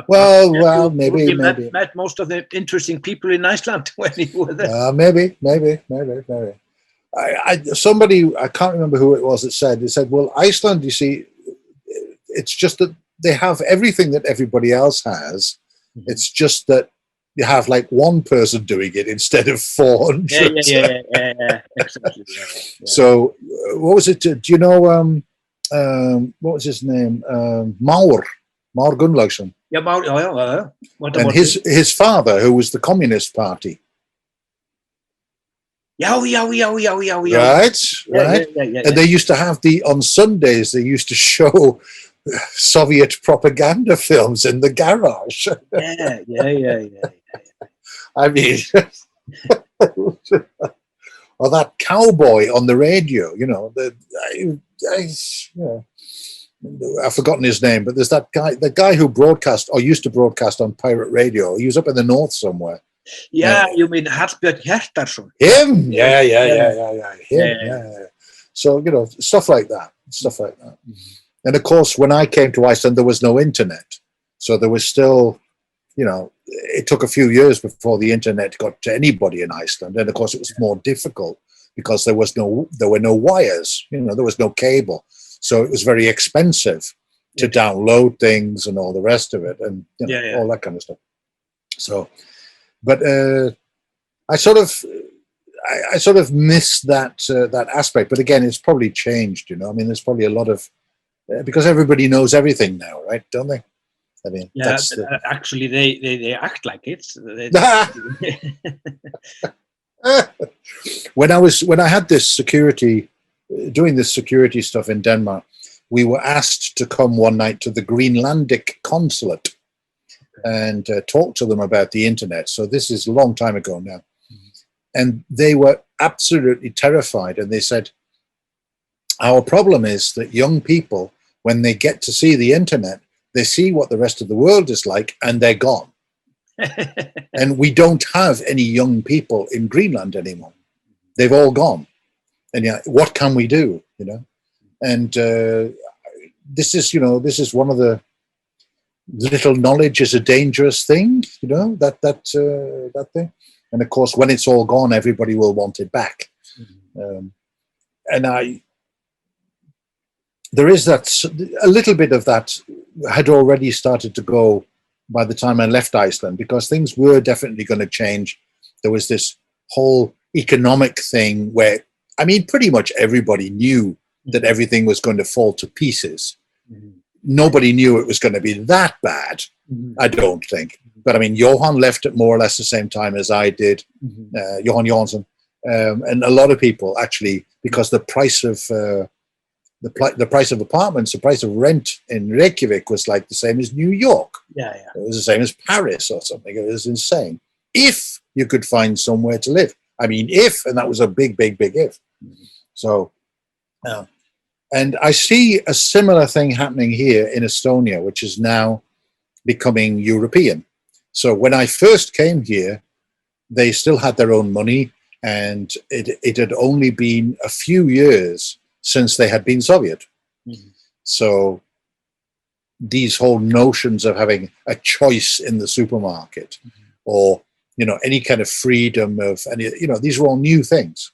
Maybe met most of the interesting people in Iceland when you were there. Maybe. Somebody, I can't remember who it was that said, well, Iceland, you see, it's just that they have everything that everybody else has. It's just that you have like one person doing it instead of 400. Yeah. Exactly. Yeah. So, what was it? Do you know what was his name? Már Gunnlaugsson. Yeah, Már. And his father, who was the Communist Party. Yeah, yeah, yeah, yeah, yeah, yeah. Right, Yeah, right. yeah. And they used to have on Sundays, they used to show Soviet propaganda films in the garage. Yeah. I mean, or that cowboy on the radio, you know, I've forgotten his name, but there's that guy, the guy who broadcast or used to broadcast on pirate radio. He was up in the north somewhere. Yeah, you mean Hallbjörn Hjartarson? Him? Yeah. Him, Yeah. yeah. So, you know, stuff like that. And of course, when I came to Iceland, there was no internet. So there was still, you know, it took a few years before the internet got to anybody in Iceland. And of course, it was more difficult because there were no wires, you know, there was no cable. So it was very expensive to download things and all the rest of it, and you know, all that kind of stuff. So, but I sort of miss that aspect. But again, it's probably changed. You know, I mean, there's probably a lot of because everybody knows everything now, right? Don't they? I mean, actually, they act like it. When I had this doing this security stuff in Denmark, we were asked to come one night to the Greenlandic consulate and talk to them about the internet. So this is a long time ago now. And they were absolutely terrified. And they said, our problem is that young people, when they get to see the internet, they see what the rest of the world is like and they're gone. And we don't have any young people in Greenland anymore. They've all gone. And yeah, what can we do? You know, and this is one of the little knowledge is a dangerous thing. You know, that thing. And of course, when it's all gone, everybody will want it back. And there is a little bit of that had already started to go by the time I left Iceland, because things were definitely going to change. There was this whole economic thing where, I mean, pretty much everybody knew that everything was going to fall to pieces. Nobody knew it was going to be that bad, I don't think. But I mean, Johan left at more or less the same time as I did, Johan Johansson, and a lot of people actually, because the price of the price of apartments, the price of rent in Reykjavik was like the same as New York. It was the same as Paris or something. It was insane. If you could find somewhere to live. I mean, and that was a big if. So, and I see a similar thing happening here in Estonia, which is now becoming European. So when I first came here, they still had their own money, and it had only been a few years since they had been Soviet. So these whole notions of having a choice in the supermarket or, you know, any kind of freedom of any, you know, these were all new things.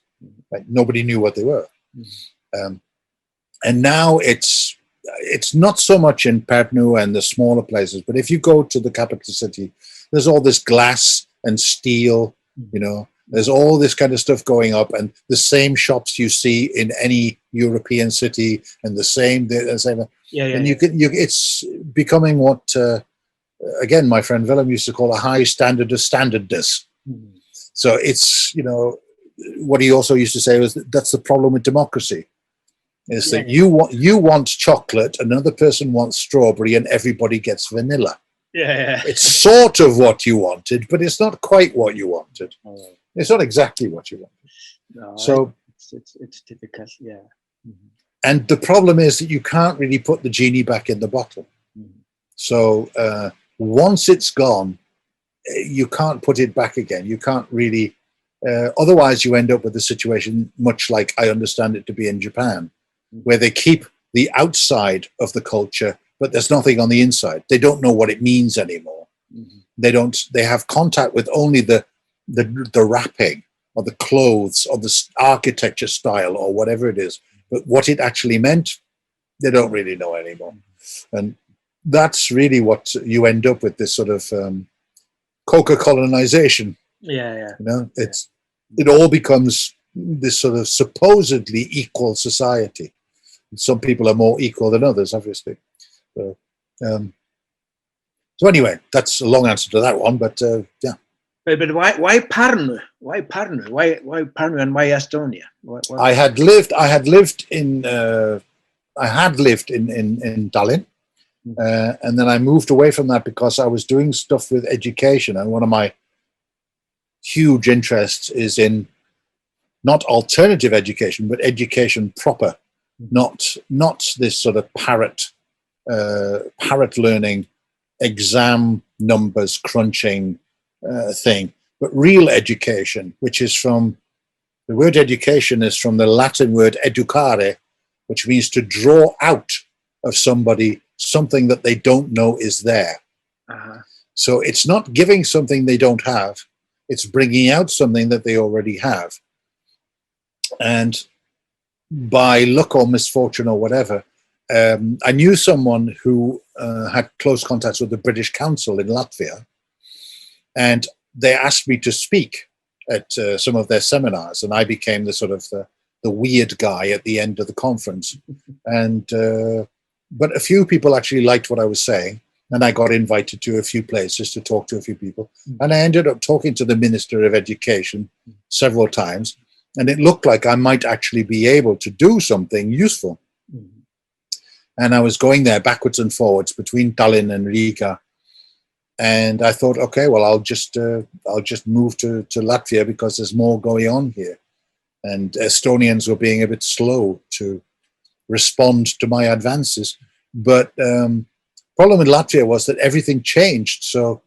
Like nobody knew what they were. And now it's not so much in Pärnu and the smaller places, but if you go to the capital city, there's all this glass and steel, you know, there's all this kind of stuff going up, and the same shops you see in any European city, and the same. And it's becoming what, again, my friend Willem used to call a high standard of standardness. So it's, you know, what he also used to say was that's the problem with democracy. Is that you want chocolate, another person wants strawberry, and everybody gets vanilla. It's sort of what you wanted, but it's not quite what you wanted. It's not exactly what you wanted. No, so it's typical, And the problem is that you can't really put the genie back in the bottle. So once it's gone, you can't put it back again. You can't really. Otherwise, you end up with a situation much like I understand it to be in Japan, where they keep the outside of the culture, but there's nothing on the inside. They don't know what it means anymore. They have contact with only the wrapping or the clothes or the architecture style or whatever it is. But what it actually meant, they don't really know anymore. And that's really what you end up with, this sort of coca colonization. You know, it all becomes this sort of supposedly equal society. Some people are more equal than others, obviously. So anyway, that's a long answer to that one, but yeah. But why Pärnu? Why Pärnu? Why Pärnu and why Estonia? I had lived in Tallinn, and then I moved away from that because I was doing stuff with education, and one of my huge interests is in not alternative education, but education proper, not this sort of parrot learning, exam numbers crunching thing, but real education, which is from the word education is from the Latin word educare, which means to draw out of somebody something that they don't know is there. So it's not giving something they don't have, it's bringing out something that they already have. And by luck or misfortune or whatever, I knew someone who had close contacts with the British Council in Latvia, and they asked me to speak at some of their seminars, and I became the sort of the weird guy at the end of the conference. And but a few people actually liked what I was saying, and I got invited to a few places to talk to a few people, and I ended up talking to the Minister of Education several times, and it looked like I might actually be able to do something useful. And I was going there backwards and forwards between Tallinn and Riga. And I thought, okay, well, I'll just move to Latvia because there's more going on here. And Estonians were being a bit slow to respond to my advances. But problem in Latvia was that everything changed. So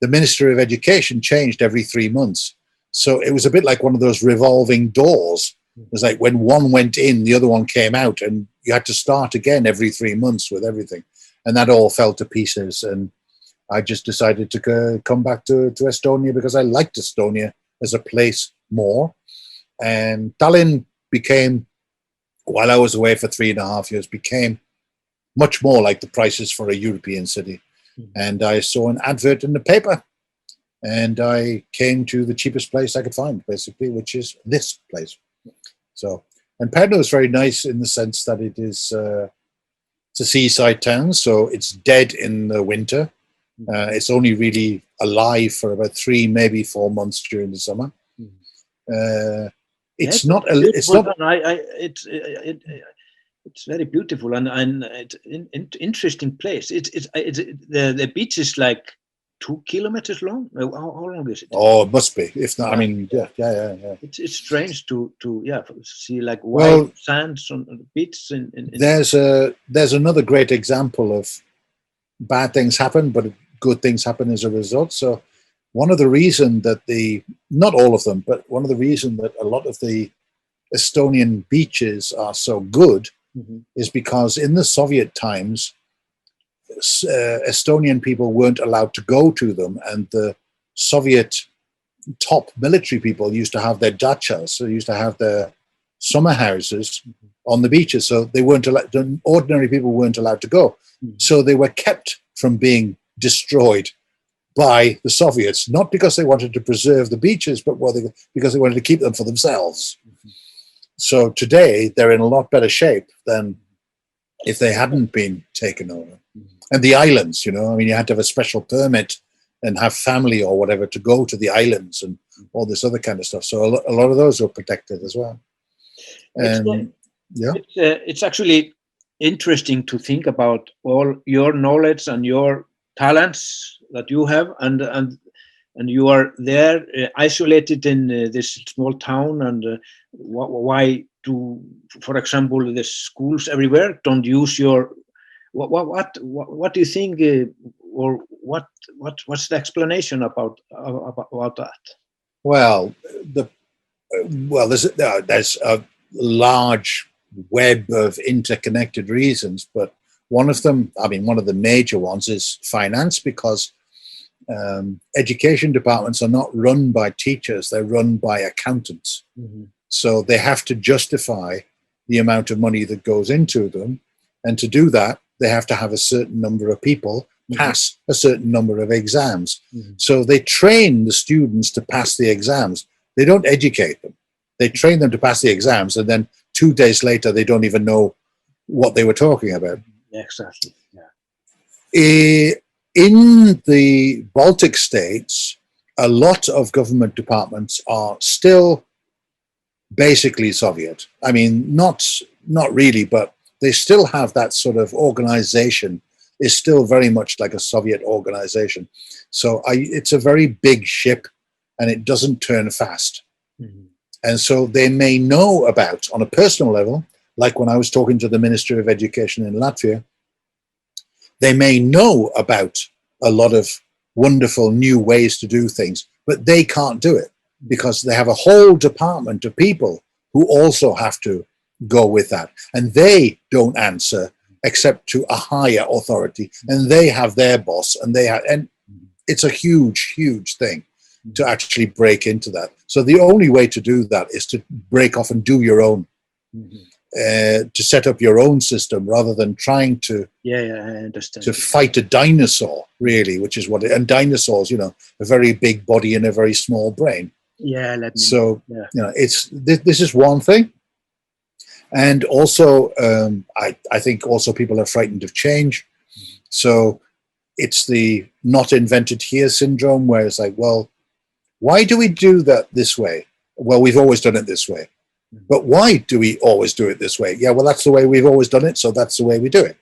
the Minister of Education changed every 3 months. So it was a bit like one of those revolving doors. It was like when one went in, the other one came out, and you had to start again every 3 months with everything. And that all fell to pieces. And I just decided to come back to Estonia because I liked Estonia as a place more. And Tallinn became, while I was away for 3.5 years, became much more like the prices for a European city. And I saw an advert in the paper, and I came to the cheapest place I could find, basically, which is this place. So, and Pärnu is very nice in the sense that it is it's a seaside town, so it's dead in the winter. It's only really alive for about 3, maybe 4 months during the summer. It's not. It's not. It's very beautiful and it's an interesting place. The beach is like 2 kilometers long. How long is it? Oh, it must be. If not, I mean, yeah. It's strange to see like white sands on the beach. There's another great example of bad things happen, but good things happen as a result. So one of the reasons that not all of them, but one of the reasons that a lot of the Estonian beaches are so good is because in the Soviet times, Estonian people weren't allowed to go to them, and the Soviet top military people used to have their dachas, so used to have their summer houses on the beaches, so they weren't allowed. Ordinary people weren't allowed to go, so they were kept from being destroyed by the Soviets, not because they wanted to preserve the beaches, but because they wanted to keep them for themselves. So today they're in a lot better shape than if they hadn't been taken over. And the islands, I mean, you had to have a special permit and have family or whatever to go to the islands and all this other kind of stuff. So a lot of those were protected as well. And it's actually interesting to think about all your knowledge and your talents that you have, and you are there isolated in this small town. And why do, for example, the schools everywhere don't use your? What do you think, or what's the explanation about that? Well, there's a large web of interconnected reasons, but one of the major ones is finance, because education departments are not run by teachers, they're run by accountants. So they have to justify the amount of money that goes into them, and to do that they have to have a certain number of people pass a certain number of exams. So they train the students to pass the exams. They don't educate them. They train them to pass the exams, and then 2 days later they don't even know what they were talking about. Exactly. In the Baltic states, a lot of government departments are still basically Soviet. I mean, not really, but they still have that sort of organization is still very much like a Soviet organization. So it's a very big ship and it doesn't turn fast. Mm-hmm. And so they may know about, on a personal level, like when I was talking to the Minister of Education in Latvia, they may know about a lot of wonderful new ways to do things, but they can't do it because they have a whole department of people who also have to go with that. And they don't answer except to a higher authority, and they have their boss, and it's a huge, huge thing to actually break into that. So the only way to do that is to break off and do your own, to set up your own system rather than trying to I understand, to fight a dinosaur, really, which is and dinosaurs, a very big body and a very small brain. This is one thing. And also, I think also people are frightened of change. So it's the not invented here syndrome, where it's like, well, why do we do that this way? Well, we've always done it this way. But why do we always do it this way? Yeah, well, that's the way we've always done it, so that's the way we do it.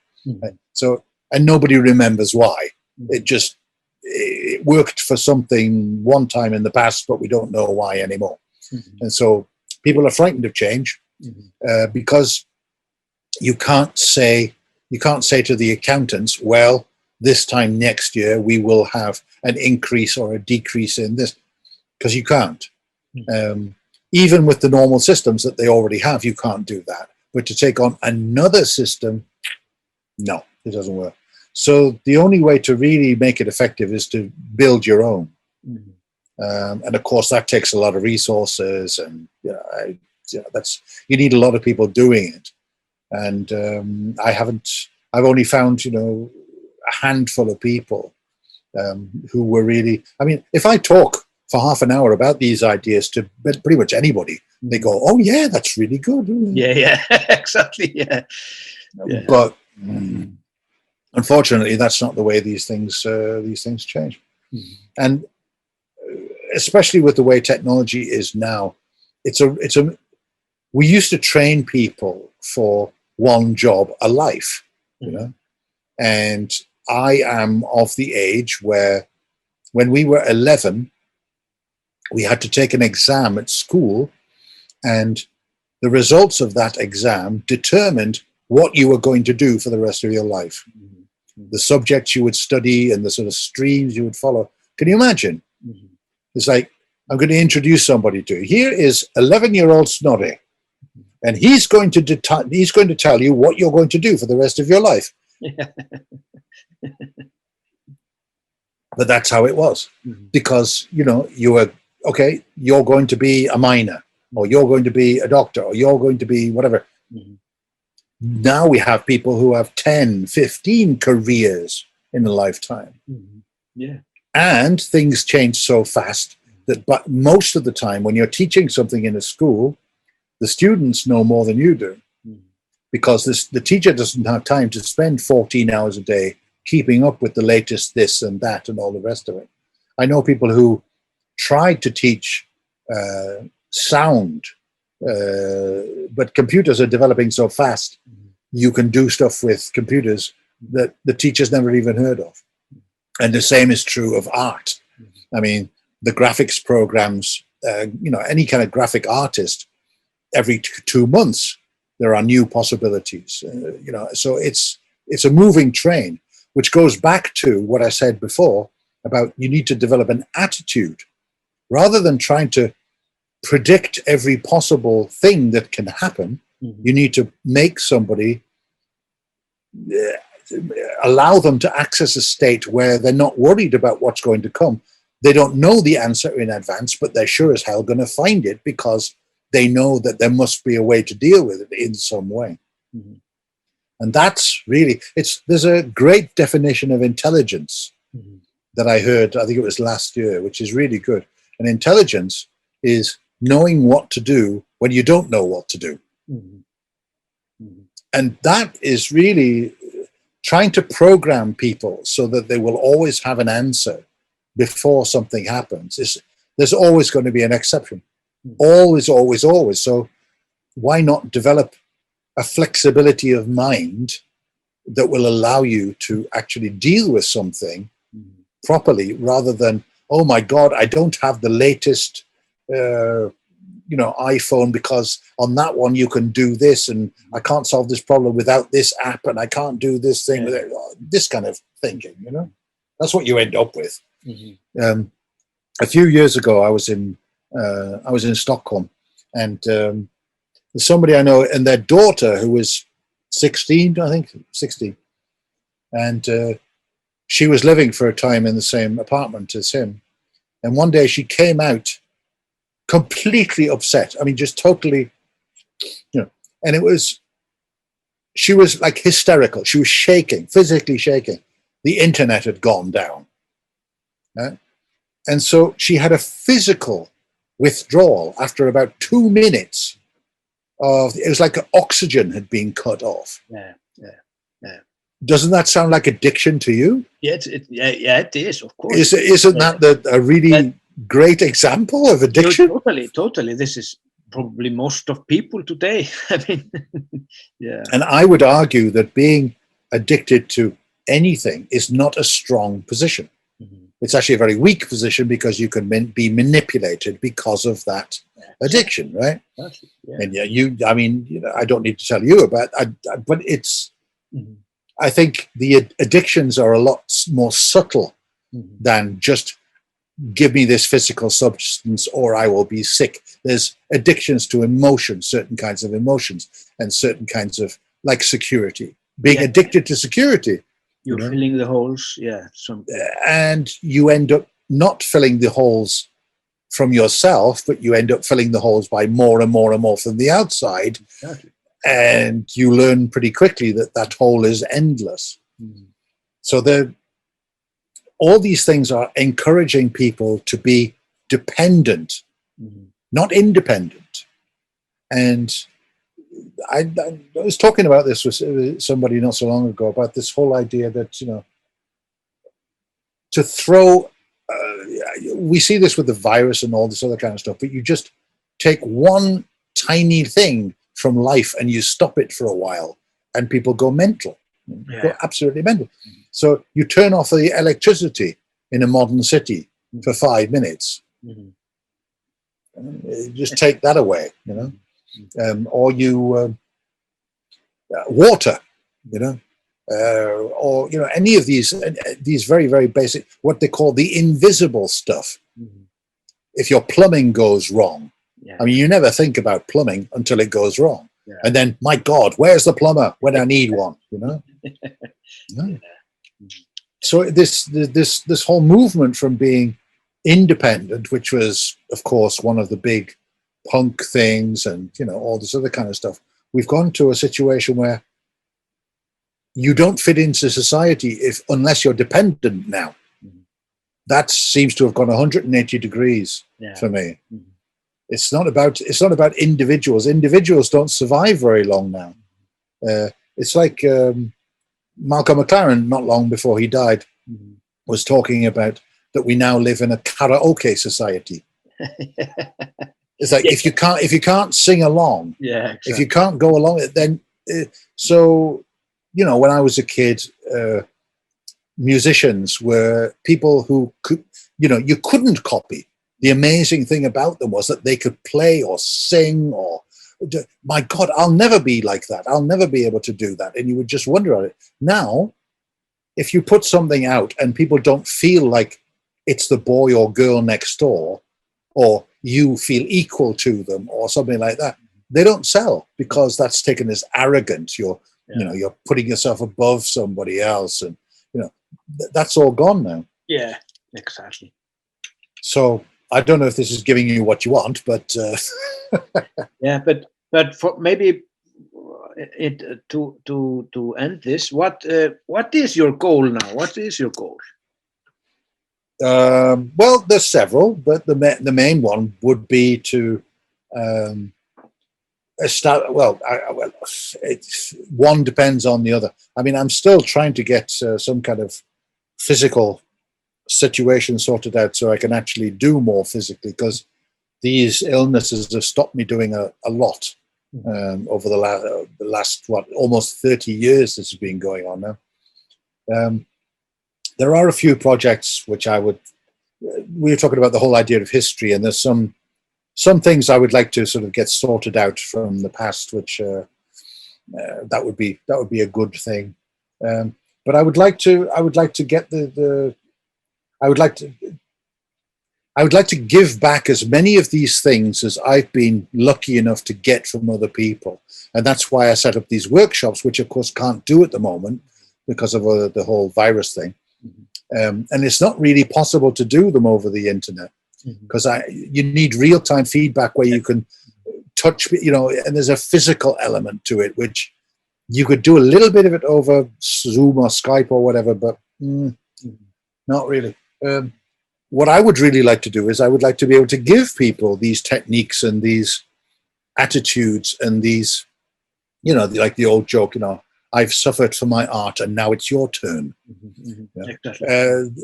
So, and nobody remembers why. It worked for something one time in the past, but we don't know why anymore. And so people are frightened of change. Because you can't say to the accountants, well, this time next year we will have an increase or a decrease in this, because you can't. Even with the normal systems that they already have, you can't do that. But to take on another system, no, it doesn't work. So the only way to really make it effective is to build your own. And of course that takes a lot of resources, and you need a lot of people doing it. And I've only found, a handful of people who were really, I mean, if I talk for half an hour about these ideas to pretty much anybody, they go, oh yeah, that's really good. Yeah, exactly. Yeah. But unfortunately, that's not the way these things change. And especially with the way technology is now, we used to train people for one job, a life, and I am of the age where when we were 11, we had to take an exam at school, and the results of that exam determined what you were going to do for the rest of your life. The subjects you would study and the sort of streams you would follow. Can you imagine? It's like, I'm going to introduce somebody to you. Here is 11-year-old Snorri, and he's going to tell you what you're going to do for the rest of your life. But that's how it was, because you were you're going to be a miner, or you're going to be a doctor, or you're going to be whatever. Now we have people who have 10, 15 careers in a lifetime. And things change so fast that most of the time when you're teaching something in a school, the students know more than you do, because the teacher doesn't have time to spend 14 hours a day keeping up with the latest this and that and all the rest of it. I know people who tried to teach sound, but computers are developing so fast, you can do stuff with computers that the teachers never even heard of. And the same is true of art. I mean, the graphics programs, any kind of graphic artist, every 2 months, there are new possibilities, so it's a moving train, which goes back to what I said before about you need to develop an attitude rather than trying to predict every possible thing that can happen. You need to make somebody, allow them to access a state where they're not worried about what's going to come. They don't know the answer in advance, but they're sure as hell going to find it because they know that there must be a way to deal with it in some way. And that's really, there's a great definition of intelligence that I heard, I think it was last year, which is really good. And intelligence is knowing what to do when you don't know what to do. And that is really trying to program people so that they will always have an answer before something happens, there's always going to be an exception. Always, always, always. So why not develop a flexibility of mind that will allow you to actually deal with something properly, rather than, oh my God, I don't have the latest iPhone, because on that one you can do this, and I can't solve this problem without this app, and I can't do this thing with it. This kind of thinking, that's what you end up with. A few years ago, I was in Stockholm, and somebody I know and their daughter, who was 16, I think 16, and she was living for a time in the same apartment as him. And one day she came out completely upset. I mean, just totally, and she was like hysterical. She was shaking, physically shaking. The internet had gone down. And so she had a physical withdrawal after about 2 minutes it was like oxygen had been cut off. Yeah. Doesn't that sound like addiction to you? Yeah, it is, of course. Isn't that a really great example of addiction? Totally. This is probably most of people today. I mean, yeah. And I would argue that being addicted to anything is not a strong position. It's actually a very weak position, because you can be manipulated because of that addiction, right? Yeah. And I don't need to tell you about, but it's, I think the addictions are a lot more subtle than just give me this physical substance or I will be sick. There's addictions to emotions, certain kinds of emotions, and certain kinds of, like security. Being addicted to security. You're filling the holes, and you end up not filling the holes from yourself, but you end up filling the holes by more and more and more from the outside. Exactly. And you learn pretty quickly that hole is endless. So all these things are encouraging people to be dependent, not independent. And I was talking about this with somebody not so long ago, about this whole idea that, to throw, we see this with the virus and all this other kind of stuff, but you just take one tiny thing from life and you stop it for a while and people go mental, go absolutely mental. So you turn off the electricity in a modern city for 5 minutes. Just take that away, or you water, or any of these very, very basic, what they call the invisible stuff. If your plumbing goes wrong, I mean, you never think about plumbing until it goes wrong, and then, my God, where's the plumber when I need one? So this whole movement from being independent, which was, of course, one of the big punk things, and all this other kind of stuff, we've gone to a situation where you don't fit into society unless you're dependent now. That seems to have gone 180 degrees for me. It's not about individuals. Individuals don't survive very long now. It's like Malcolm McLaren, not long before he died, was talking about that we now live in a karaoke society. It's like if you can't sing along, exactly. If you can't go along, then when I was a kid, musicians were people who could, you couldn't copy. The amazing thing about them was that they could play or sing or, my God, I'll never be like that. I'll never be able to do that. And you would just wonder at it. Now, if you put something out and people don't feel like it's the boy or girl next door, or you feel equal to them or something like that, they don't sell, because that's taken as arrogant. You're putting yourself above somebody else, and that's all gone now. Yeah, exactly. So I don't know if this is giving you what you want, but but for maybe to end this, what is your goal now? What is your goal? Well, there's several, but the main one would be to start. Well, one depends on the other. I mean, I'm still trying to get some kind of physical situation sorted out so I can actually do more physically, because these illnesses have stopped me doing a lot over the last what, almost 30 years this has been going on now. There are a few projects which we were talking about the whole idea of history, and there's some things I would like to sort of get sorted out from the past, which that would be a good thing. But I would like to get I would like to give back as many of these things as I've been lucky enough to get from other people. And that's why I set up these workshops, which of course can't do at the moment because of the whole virus thing. And it's not really possible to do them over the internet, because you need real-time feedback where you can touch, and there's a physical element to it, which you could do a little bit of it over Zoom or Skype or whatever, but not really. What I would really like to do is I would like to be able to give people these techniques and these attitudes and these, like the old joke, I've suffered for my art and now it's your turn. Exactly.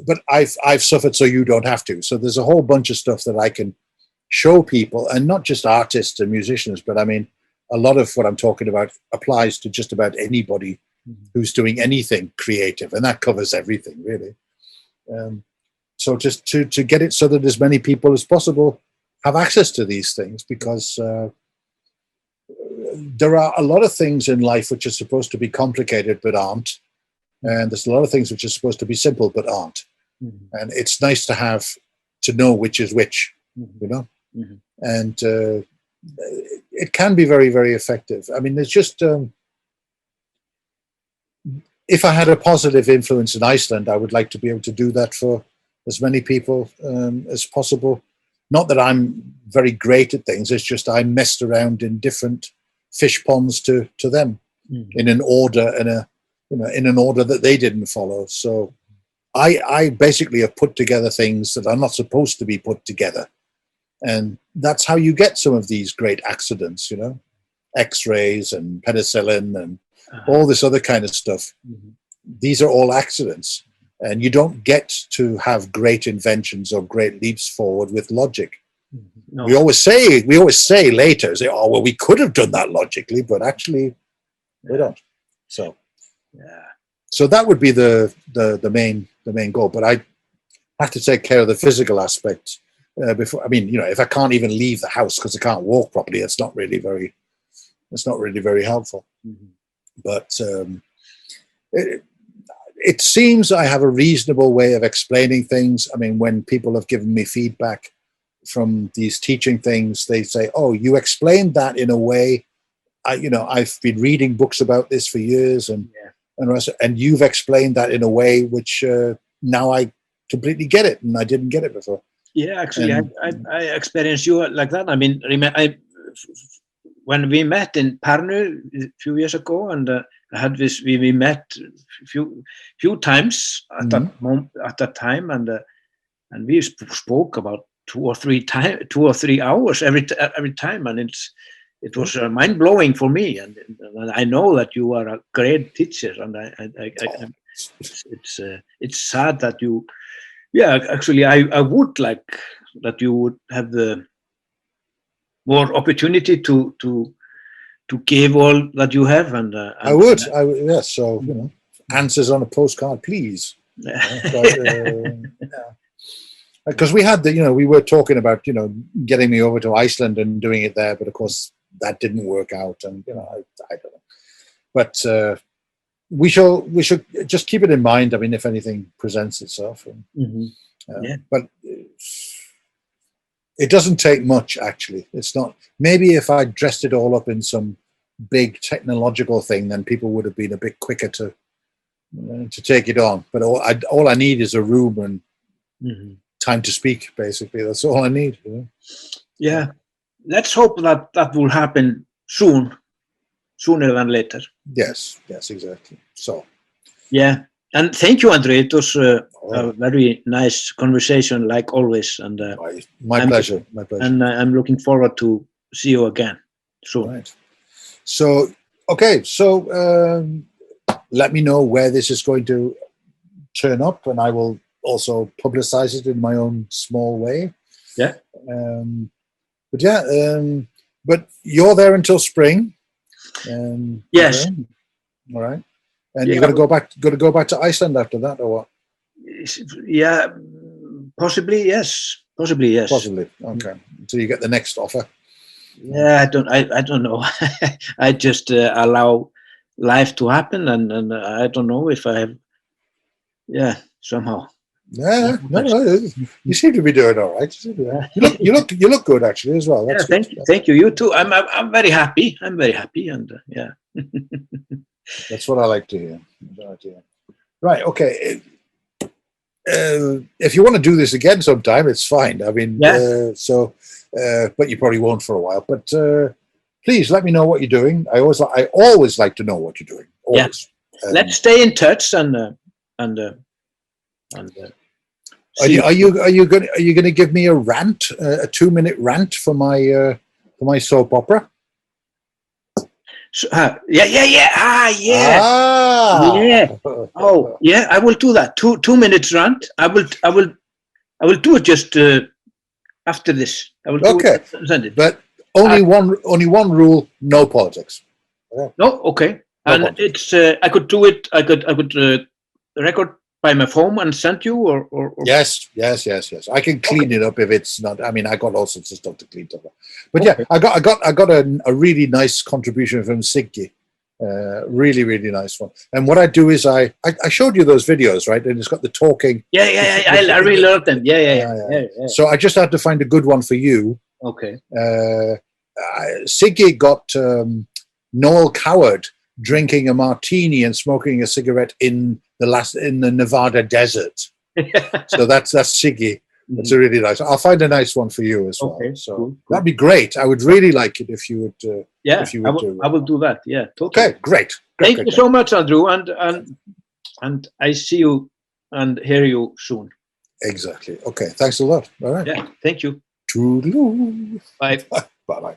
But I've suffered so you don't have to. So there's a whole bunch of stuff that I can show people, and not just artists and musicians, but I mean, a lot of what I'm talking about applies to just about anybody who's doing anything creative, and that covers everything really. So just to get it so that as many people as possible have access to these things, because there are a lot of things in life which are supposed to be complicated but aren't, and there's a lot of things which are supposed to be simple but aren't. And it's nice to know which is which, and it can be very, very effective. I mean, there's just if I had a positive influence in Iceland, I would like to be able to do that for as many people as possible. Not that I'm very great at things, it's just I messed around in different fish ponds to them in an order in an order that they didn't follow. So I basically have put together things that are not supposed to be put together. And that's how you get some of these great accidents, X-rays and penicillin and all this other kind of stuff. These are all accidents. And you don't get to have great inventions or great leaps forward with logic. No. We always say later, oh, well, we could have done that logically, but actually we don't. So, so that would be the main goal. But I have to take care of the physical aspect before. I mean, if I can't even leave the house because I can't walk properly, it's not really very helpful. But it seems I have a reasonable way of explaining things. I mean, when people have given me feedback from these teaching things, they say, "Oh, you explained that in a way. I've been reading books about this for years, and you've explained that in a way which now I completely get it, and I didn't get it before." Yeah, actually, I experienced you like that. I mean, when we met in Pärnu a few years ago, and we met a few times at that time, and we spoke about 2 or 3 hours every time, and it was mind blowing for me, and I know that you are a great teacher, and it's sad that you. Yeah, actually, I would like that you would have the more opportunity to give all that you have, and I would, yes. So answers on a postcard, please. Because we had we were talking about getting me over to Iceland and doing it there, but of course that didn't work out, and I don't know. But we shall just keep it in mind. I mean, if anything presents itself, but it doesn't take much, actually. It's not. Maybe if I dressed it all up in some big technological thing, then people would have been a bit quicker to take it on. But all I need is a room and time to speak. Basically, that's all I need. Yeah, let's hope that will happen soon, sooner than later. Yes, exactly. So, yeah, and thank you, Andrew. It was a very nice conversation, like always. And my pleasure. My pleasure. And I'm looking forward to see you again soon. Right. So, okay. So, let me know where this is going to turn up, and I will also publicize it in my own small way. Yeah. But yeah, but you're there until spring. Yes. Okay. All right. And Yeah. you're going to go back to Iceland after that, or what? Yeah, possibly yes. Possibly yes. Possibly. Okay. Until you get the next offer. Yeah, I don't know. I just allow life to happen, and I don't know if I have. Yeah, somehow. Yeah, no, you seem to be doing all right. You look good actually as well. That's yeah, good. thank you. You too. I'm very happy. I'm very happy, and yeah. That's what I like to hear. Right. Okay. If you want to do this again sometime, it's fine. I mean, yeah. But you probably won't for a while. But please let me know what you're doing. I always like to know what you're doing. Always. Yeah. Let's stay in touch and. Are you going to give me a rant, a 2-minute rant for my soap opera? So, yeah. Oh, yeah. I will do that. 2 minutes rant. I will do it just after this. I will do it. Send it. But only one rule: no politics. Okay. No, okay. No and politics. It's I could do it. I could record by my phone and send you, or yes. I can clean it up if it's not. I mean, I got all sorts of stuff to clean up. But yeah, I got a really nice contribution from Siggy, really nice one. And what I do is I showed you those videos, right? And it's got the talking. Yeah. I really love them. Yeah. So I just had to find a good one for you. Okay. Siggy got Noel Coward drinking a martini and smoking a cigarette in the Nevada desert. So that's Siggy. It's a really nice. I'll find a nice one for you as well. So cool. That'd be great. I would really like it if you would. I will do that. Yeah. Totally. Okay. Great. Thank you so much, Andrew, and I see you and hear you soon. Exactly. Okay. Thanks a lot. All right. Yeah. Thank you. Toodaloo. Bye. Bye.